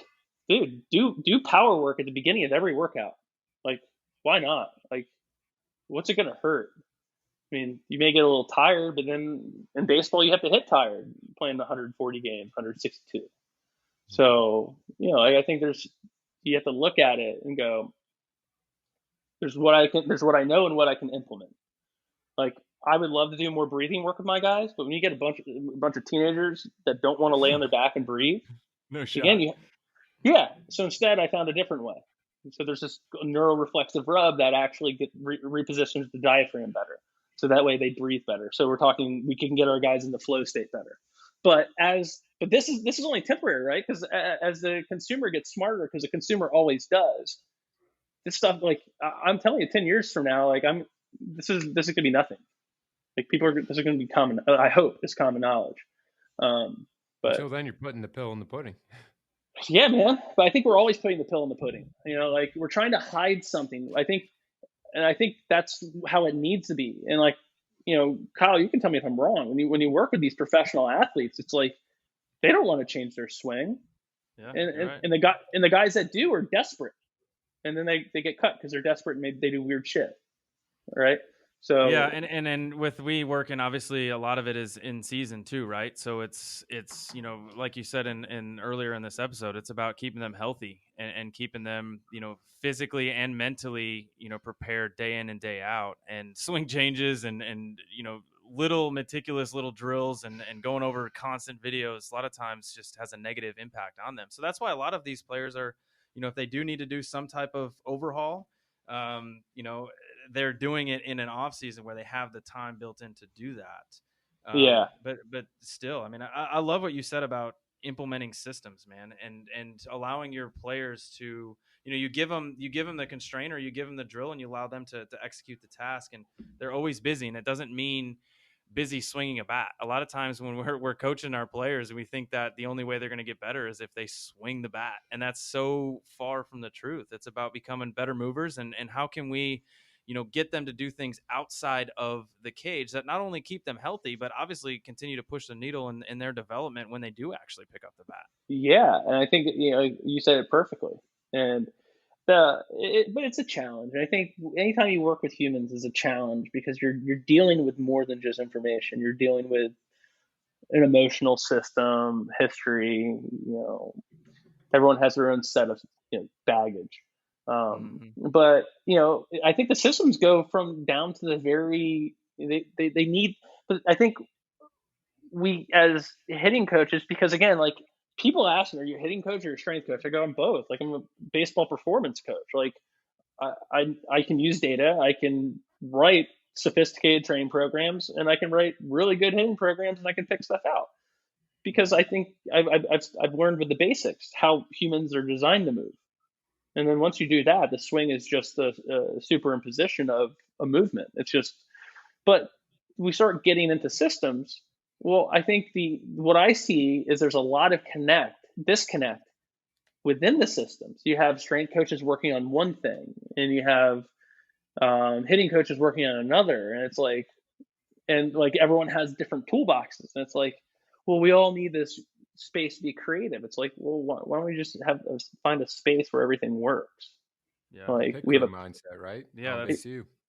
dude, do power work at the beginning of every workout. Like, why not? Like, what's it gonna hurt? I mean, you may get a little tired, but then in baseball you have to hit tired playing the 140 game, 162. So, I think you have to look at it and go, there's what I know and what I can implement. Like, I would love to do more breathing work with my guys, but when you get a bunch of teenagers that don't want to lay on their back and breathe, no shot. Again, yeah. So instead, I found a different way. So there's this neuroreflexive rub that actually repositions the diaphragm better, so that way they breathe better. So we can get our guys in the flow state better. But this is only temporary, right? Because as the consumer gets smarter, because the consumer always does, this stuff, like I'm telling you, 10 years from now, like this is gonna be nothing. Like this is gonna be common. I hope it's common knowledge. But until then, you're putting the pill in the pudding. Yeah, man. But I think we're always putting the pill in the pudding. Like we're trying to hide something. I think that's how it needs to be. And like, Kyle, you can tell me if I'm wrong. When you work with these professional athletes, it's like they don't want to change their swing. Yeah, and the guys that do are desperate. And then they get cut because they're desperate and they do weird shit. Right? So yeah, and with we working, obviously a lot of it is in season too, right? So it's like you said in earlier in this episode, it's about keeping them healthy and keeping them physically and mentally prepared day in and day out. And swing changes and little meticulous little drills and going over constant videos a lot of times just has a negative impact on them. So that's why a lot of these players are if they do need to do some type of overhaul, they're doing it in an off season where they have the time built in to do that. Yeah. But still, I mean, I love what you said about implementing systems, man, and allowing your players to, you give them the constraint or you give them the drill and you allow them to execute the task, and they're always busy. And it doesn't mean busy swinging a bat. A lot of times when we're coaching our players, we think that the only way they're going to get better is if they swing the bat, and that's so far from the truth. It's about becoming better movers, and how can we get them to do things outside of the cage that not only keep them healthy, but obviously continue to push the needle in their development when they do actually pick up the bat. Yeah, and I think you said it perfectly. And but it's a challenge. And I think anytime you work with humans is a challenge because you're dealing with more than just information. You're dealing with an emotional system, history. Everyone has their own set of baggage. But I think the systems go from down to the very they need. But I think we as hitting coaches, because again, like people ask me, "Are you a hitting coach or a strength coach?" I go, "I'm both. Like I'm a baseball performance coach. Like I can use data. I can write sophisticated training programs, and I can write really good hitting programs, and I can fix stuff out." Because I think I've learned with the basics how humans are designed to move. And then once you do that, the swing is just a superimposition of a movement. It's just, but we start getting into systems. Well, I think what I see is there's a lot of disconnect within the systems. You have strength coaches working on one thing, and you have hitting coaches working on another, and it's like, everyone has different toolboxes, and it's like, well, we all need this space to be creative. It's like, well, why don't we just find a space where everything works? Yeah, like we have a mindset, right? Yeah,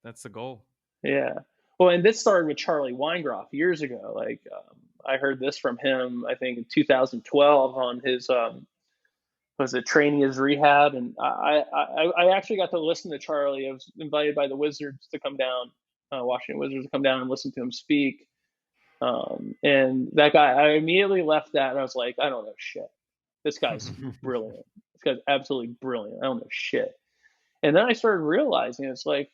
that's the goal. Yeah. Well, and this started with Charlie Weingroff years ago. Like I heard this from him, I think in 2012 on his was it Training as Rehab, and I actually got to listen to Charlie. I was invited by the Wizards to come down, Washington Wizards, to come down and listen to him speak. And that guy, I immediately left that and I was like, I don't know shit. This guy's brilliant. This guy's absolutely brilliant. I don't know shit. And then I started realizing it's like,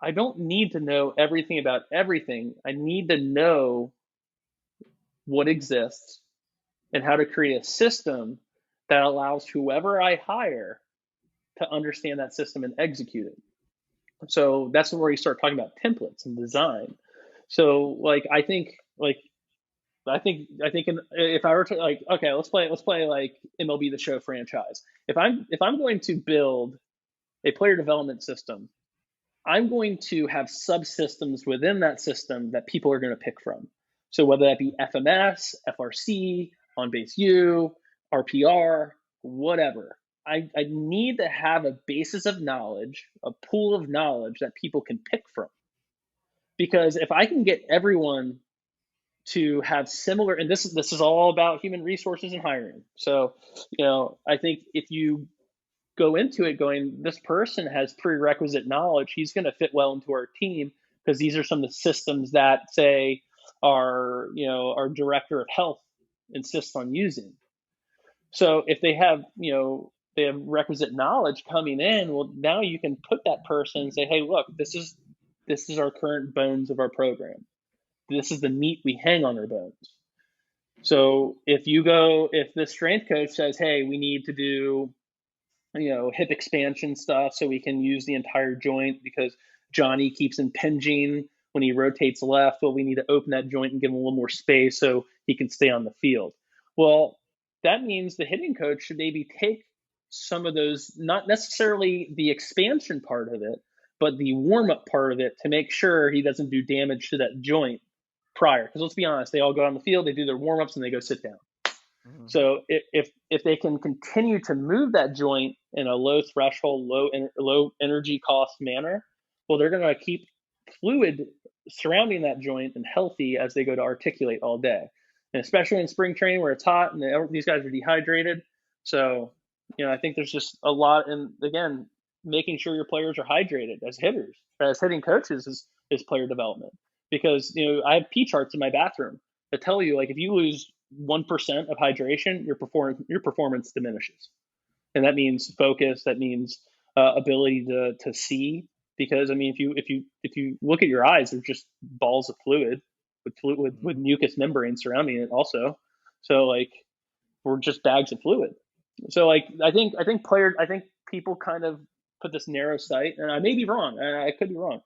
I don't need to know everything about everything. I need to know what exists and how to create a system that allows whoever I hire to understand that system and execute it. So that's where you start talking about templates and design. So like I think if I were to like, okay, let's play like MLB The Show franchise. If I'm going to build a player development system, I'm going to have subsystems within that system that people are going to pick from. So whether that be FMS, FRC, on base U, RPR, whatever. I need to have a basis of knowledge, a pool of knowledge that people can pick from. Because if I can get everyone to have similar, and this is all about human resources and hiring. So, I think if you go into it going, this person has prerequisite knowledge, he's going to fit well into our team because these are some of the systems that say our director of health insists on using. So if they have requisite knowledge coming in, well, now you can put that person and say, hey, look, this is our current bones of our program. This is the meat we hang on our bones. So if the strength coach says, hey, we need to do hip expansion stuff so we can use the entire joint because Johnny keeps impinging when he rotates left. Well, we need to open that joint and give him a little more space so he can stay on the field. Well, that means the hitting coach should maybe take some of those, not necessarily the expansion part of it, but the warm-up part of it to make sure he doesn't do damage to that joint prior. Because let's be honest, they all go on the field, they do their warm-ups, and they go sit down. Mm-hmm. So if they can continue to move that joint in a low threshold, low energy cost manner, well, they're going to keep fluid surrounding that joint and healthy as they go to articulate all day. And especially in spring training where it's hot and these guys are dehydrated. So, I think there's just a lot. And again, making sure your players are hydrated as hitters, as hitting coaches is player development. Because, I have P charts in my bathroom that tell you, like, if you lose 1% of hydration, your performance diminishes. And that means focus, that means ability to see. Because, I mean, if you look at your eyes, they're just balls of fluid with mucous membrane surrounding it also. So, like, we're just bags of fluid. So, like, I think people kind of put this narrow sight, and I may be wrong. I could be wrong.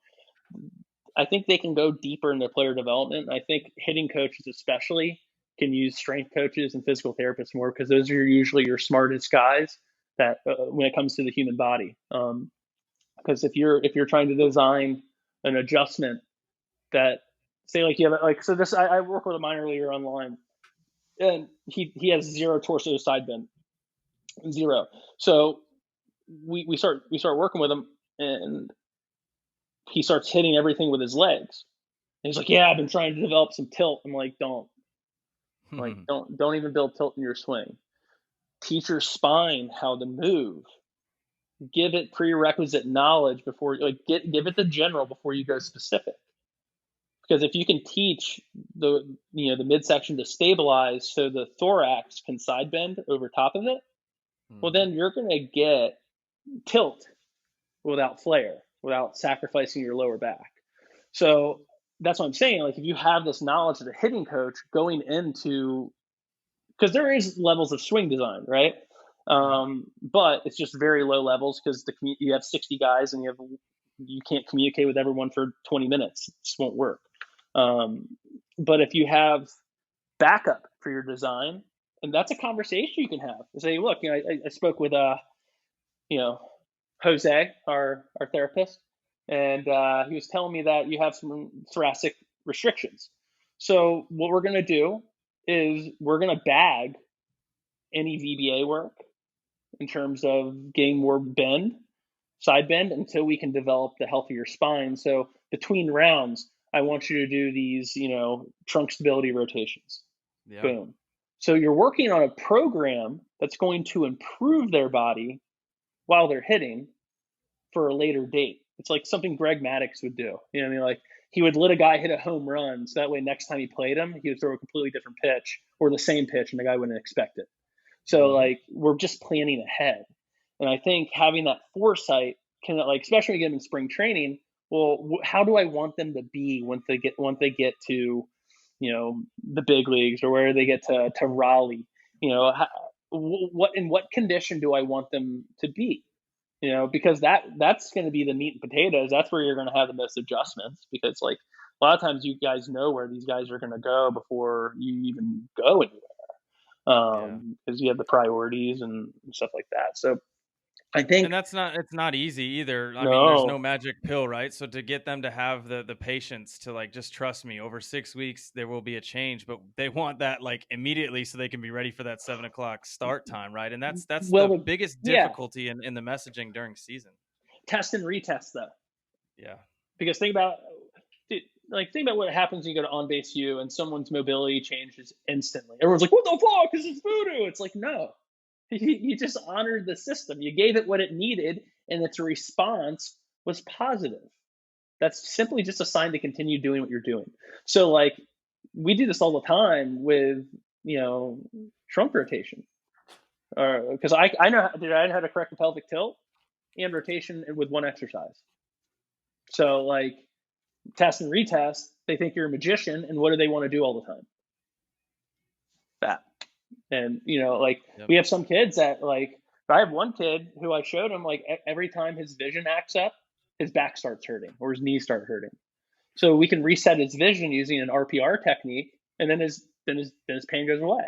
I think they can go deeper in their player development. I think hitting coaches especially can use strength coaches and physical therapists more because those are usually your smartest guys that when it comes to the human body. Because if you're trying to design an adjustment that, say, like you have so this, I work with a minor leaguer online, and he has 0 torso side bend, 0. So we start working with him, and he starts hitting everything with his legs. And he's like, yeah, I've been trying to develop some tilt. I'm like, don't even build tilt in your swing. Teach your spine how to move. Give it prerequisite knowledge before, give it the general before you go specific. Because if you can teach the midsection to stabilize so the thorax can side bend over top of it, well, then you're going to get tilt without flare, without sacrificing your lower back. So that's what I'm saying. Like, if you have this knowledge as a hitting coach going into, because there is levels of swing design, right? But it's just very low levels because you have 60 guys and you can't communicate with everyone for 20 minutes. It just won't work. But if you have backup for your design, and that's a conversation you can have. Say, look, I spoke with Jose, our therapist, and he was telling me that you have some thoracic restrictions. So what we're going to do is we're going to bag any VBA work in terms of getting more side bend, until we can develop the healthier spine. So between rounds, I want you to do these, trunk stability rotations. Yeah. Boom. So you're working on a program that's going to improve their body while they're hitting for a later date. It's like something Greg Maddux would do. You know what I mean? Like, he would let a guy hit a home run, so that way next time he played him, he would throw a completely different pitch or the same pitch, and the guy wouldn't expect it. So like we're just planning ahead. And I think having that foresight can, like, especially when you get them in spring training, well, how do I want them to be once they get to, the big leagues, or where they get to Raleigh? What in what condition do I want them to be? Because that's going to be the meat and potatoes. That's where you're going to have the most adjustments, because like a lot of times you guys know where these guys are going to go before you even go anywhere, because you have the priorities and stuff like that. So I think And it's not easy either. I mean, there's no no, magic pill, right? So to get them to have the patience to like, just trust me, over 6 weeks there will be a change, but they want that like immediately so they can be ready for that 7 o'clock start time, right? And that's the well, biggest yeah, difficulty in the messaging during season. test and retest though, Yeah. because think about what happens when you go to On Base U and someone's mobility changes instantly. Everyone's like, "What the fuck? This is voodoo." It's like, no, you just honored the system. You gave it what it needed, and its response was positive. That's simply just a sign to continue doing what you're doing. So like we do this all the time with trunk rotation, because I know how to correct the pelvic tilt and rotation with one exercise. So like test and retest, they think you're a magician, and what do they want to do all the time? That. And we have some kids that, like, I have one kid who I showed him, like, every time his vision acts up, his back starts hurting or his knees start hurting. So we can reset his vision using an RPR technique, and then his pain goes away.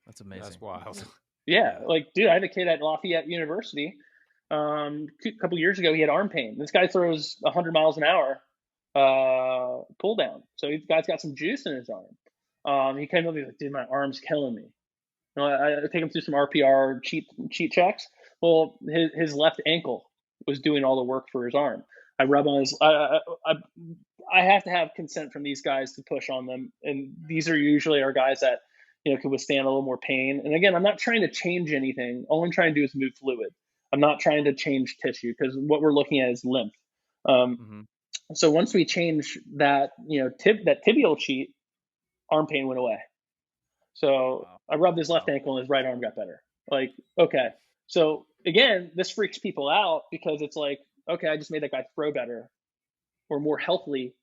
That's amazing. That's wild. Yeah, like, dude, I have a kid at Lafayette University. A couple years ago, he had arm pain. This guy throws 100 miles an hour pull down, so the guy's got some juice in his arm. He came up to me like, "Dude, my arm's killing me." I take him through some RPR cheat checks. Well, his left ankle was doing all the work for his arm. I rub on his. I have to have consent from these guys to push on them, and these are usually our guys that can withstand a little more pain. And again, I'm not trying to change anything. All I'm trying to do is move fluid. I'm not trying to change tissue, because what we're looking at is lymph. So once we change that, that tibial cheat, arm pain went away. So I rubbed his left ankle and his right arm got better. Like, okay. So again, this freaks people out, because it's like, okay, I just made that guy throw better or more healthily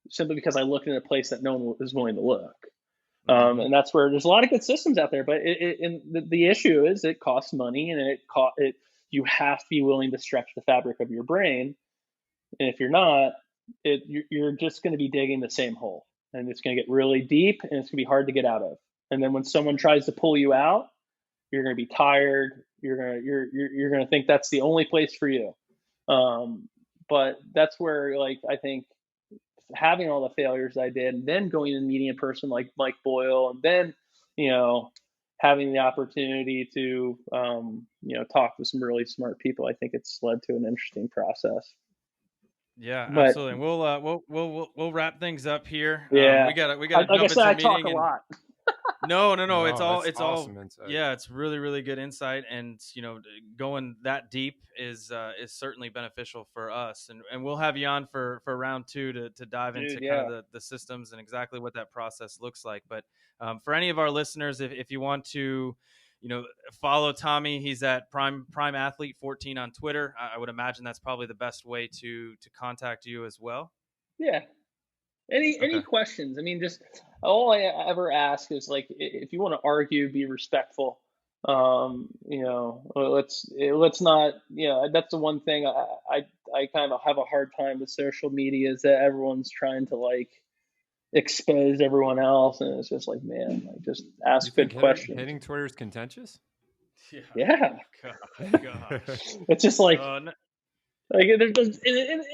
simply because I looked in a place that no one was willing to look. And that's where there's a lot of good systems out there, but the issue is it costs money, and you have to be willing to stretch the fabric of your brain. And if you're not, you're just going to be digging the same hole, and it's going to get really deep, and it's going to be hard to get out of. And then when someone tries to pull you out, you're going to be tired. You're going to think that's the only place for you. But that's where, like, I think having all the failures I did, and then going and meeting a person like Mike Boyle, and then having the opportunity to talk to some really smart people, I think it's led to an interesting process. Yeah, But absolutely. We'll wrap things up here. yeah, We gotta like jump I into said, I a talk meeting. a lot. No. No, It's all. that's It's awesome all. insight. Yeah, it's really, really good insight, and going that deep is certainly beneficial for us. And we'll have you on for round 2 to dive Dude, into yeah. kind of the systems and exactly what that process looks like. But for any of our listeners, if you want to, follow Tommy, he's at Prime Athlete 14 on Twitter. I would imagine that's probably the best way to contact you as well. Yeah. Any Okay. questions? I mean, just all I ever ask is, like, if you want to argue, be respectful. Let's not. That's the one thing I kind of have a hard time with social media, is that everyone's trying to, like, expose everyone else, and it's just like, man, like, just ask You think good questions. hitting Twitter is contentious? Yeah. Gosh. It's just like, No. like, and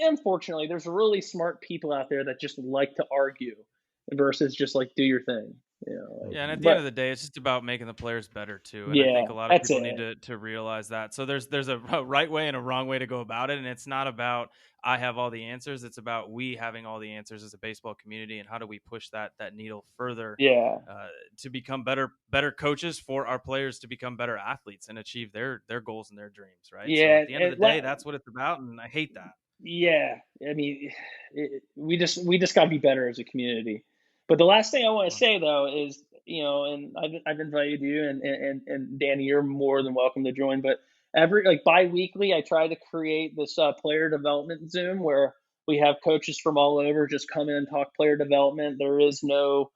unfortunately, there's really smart people out there that just like to argue versus just, like, do your thing. Yeah, and at the end of the day, it's just about making the players better too. And I Yeah, think a lot of that's people it. need to realize that. So there's a right way and a wrong way to go about it, and it's not about I have all the answers. It's about we having all the answers as a baseball community, and how do we push that needle further Yeah. to become better coaches for our players to become better athletes and achieve their goals and their dreams. Right. So Yeah, at the end of the day, that's what it's about, and I hate that. yeah. I mean, we just got to be better as a community. But the last thing I want to say, though, is and I've invited you, and Danny, you're more than welcome to join. But every like bi-weekly, I try to create this player development Zoom where we have coaches from all over just come in and talk player development. There is no,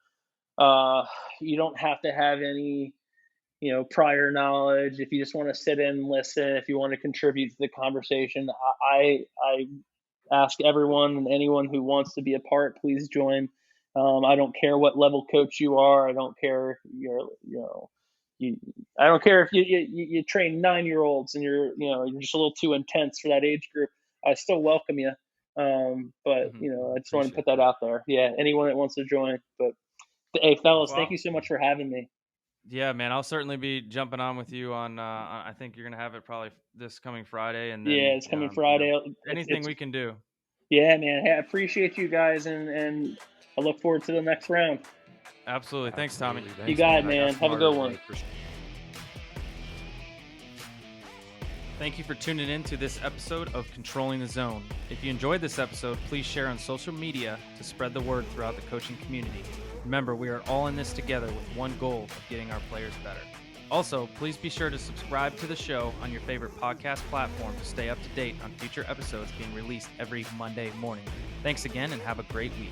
you don't have to have any, prior knowledge. If you just want to sit in and listen, if you want to contribute to the conversation, I ask everyone and anyone who wants to be a part, please join. I don't care what level coach you are. I don't care if I don't care if you train 9-year-olds and you're just a little too intense for that age group. I still welcome you. But I just want to put that out there. Yeah, anyone that wants to join. But hey, fellas, thank you so much for having me. Yeah, man, I'll certainly be jumping on with you on. I think you're gonna have it probably this coming Friday, and then, yeah, it's coming Friday. Anything we can do. Yeah, man. Hey, I appreciate you guys, and I look forward to the next round. Absolutely. Thanks, Tommy. Thanks, you got it, man. Have a good one. Thank you for tuning in to this episode of Controlling the Zone. If you enjoyed this episode, please share on social media to spread the word throughout the coaching community. Remember, we are all in this together with one goal of getting our players better. Also, please be sure to subscribe to the show on your favorite podcast platform to stay up to date on future episodes being released every Monday morning. Thanks again and have a great week.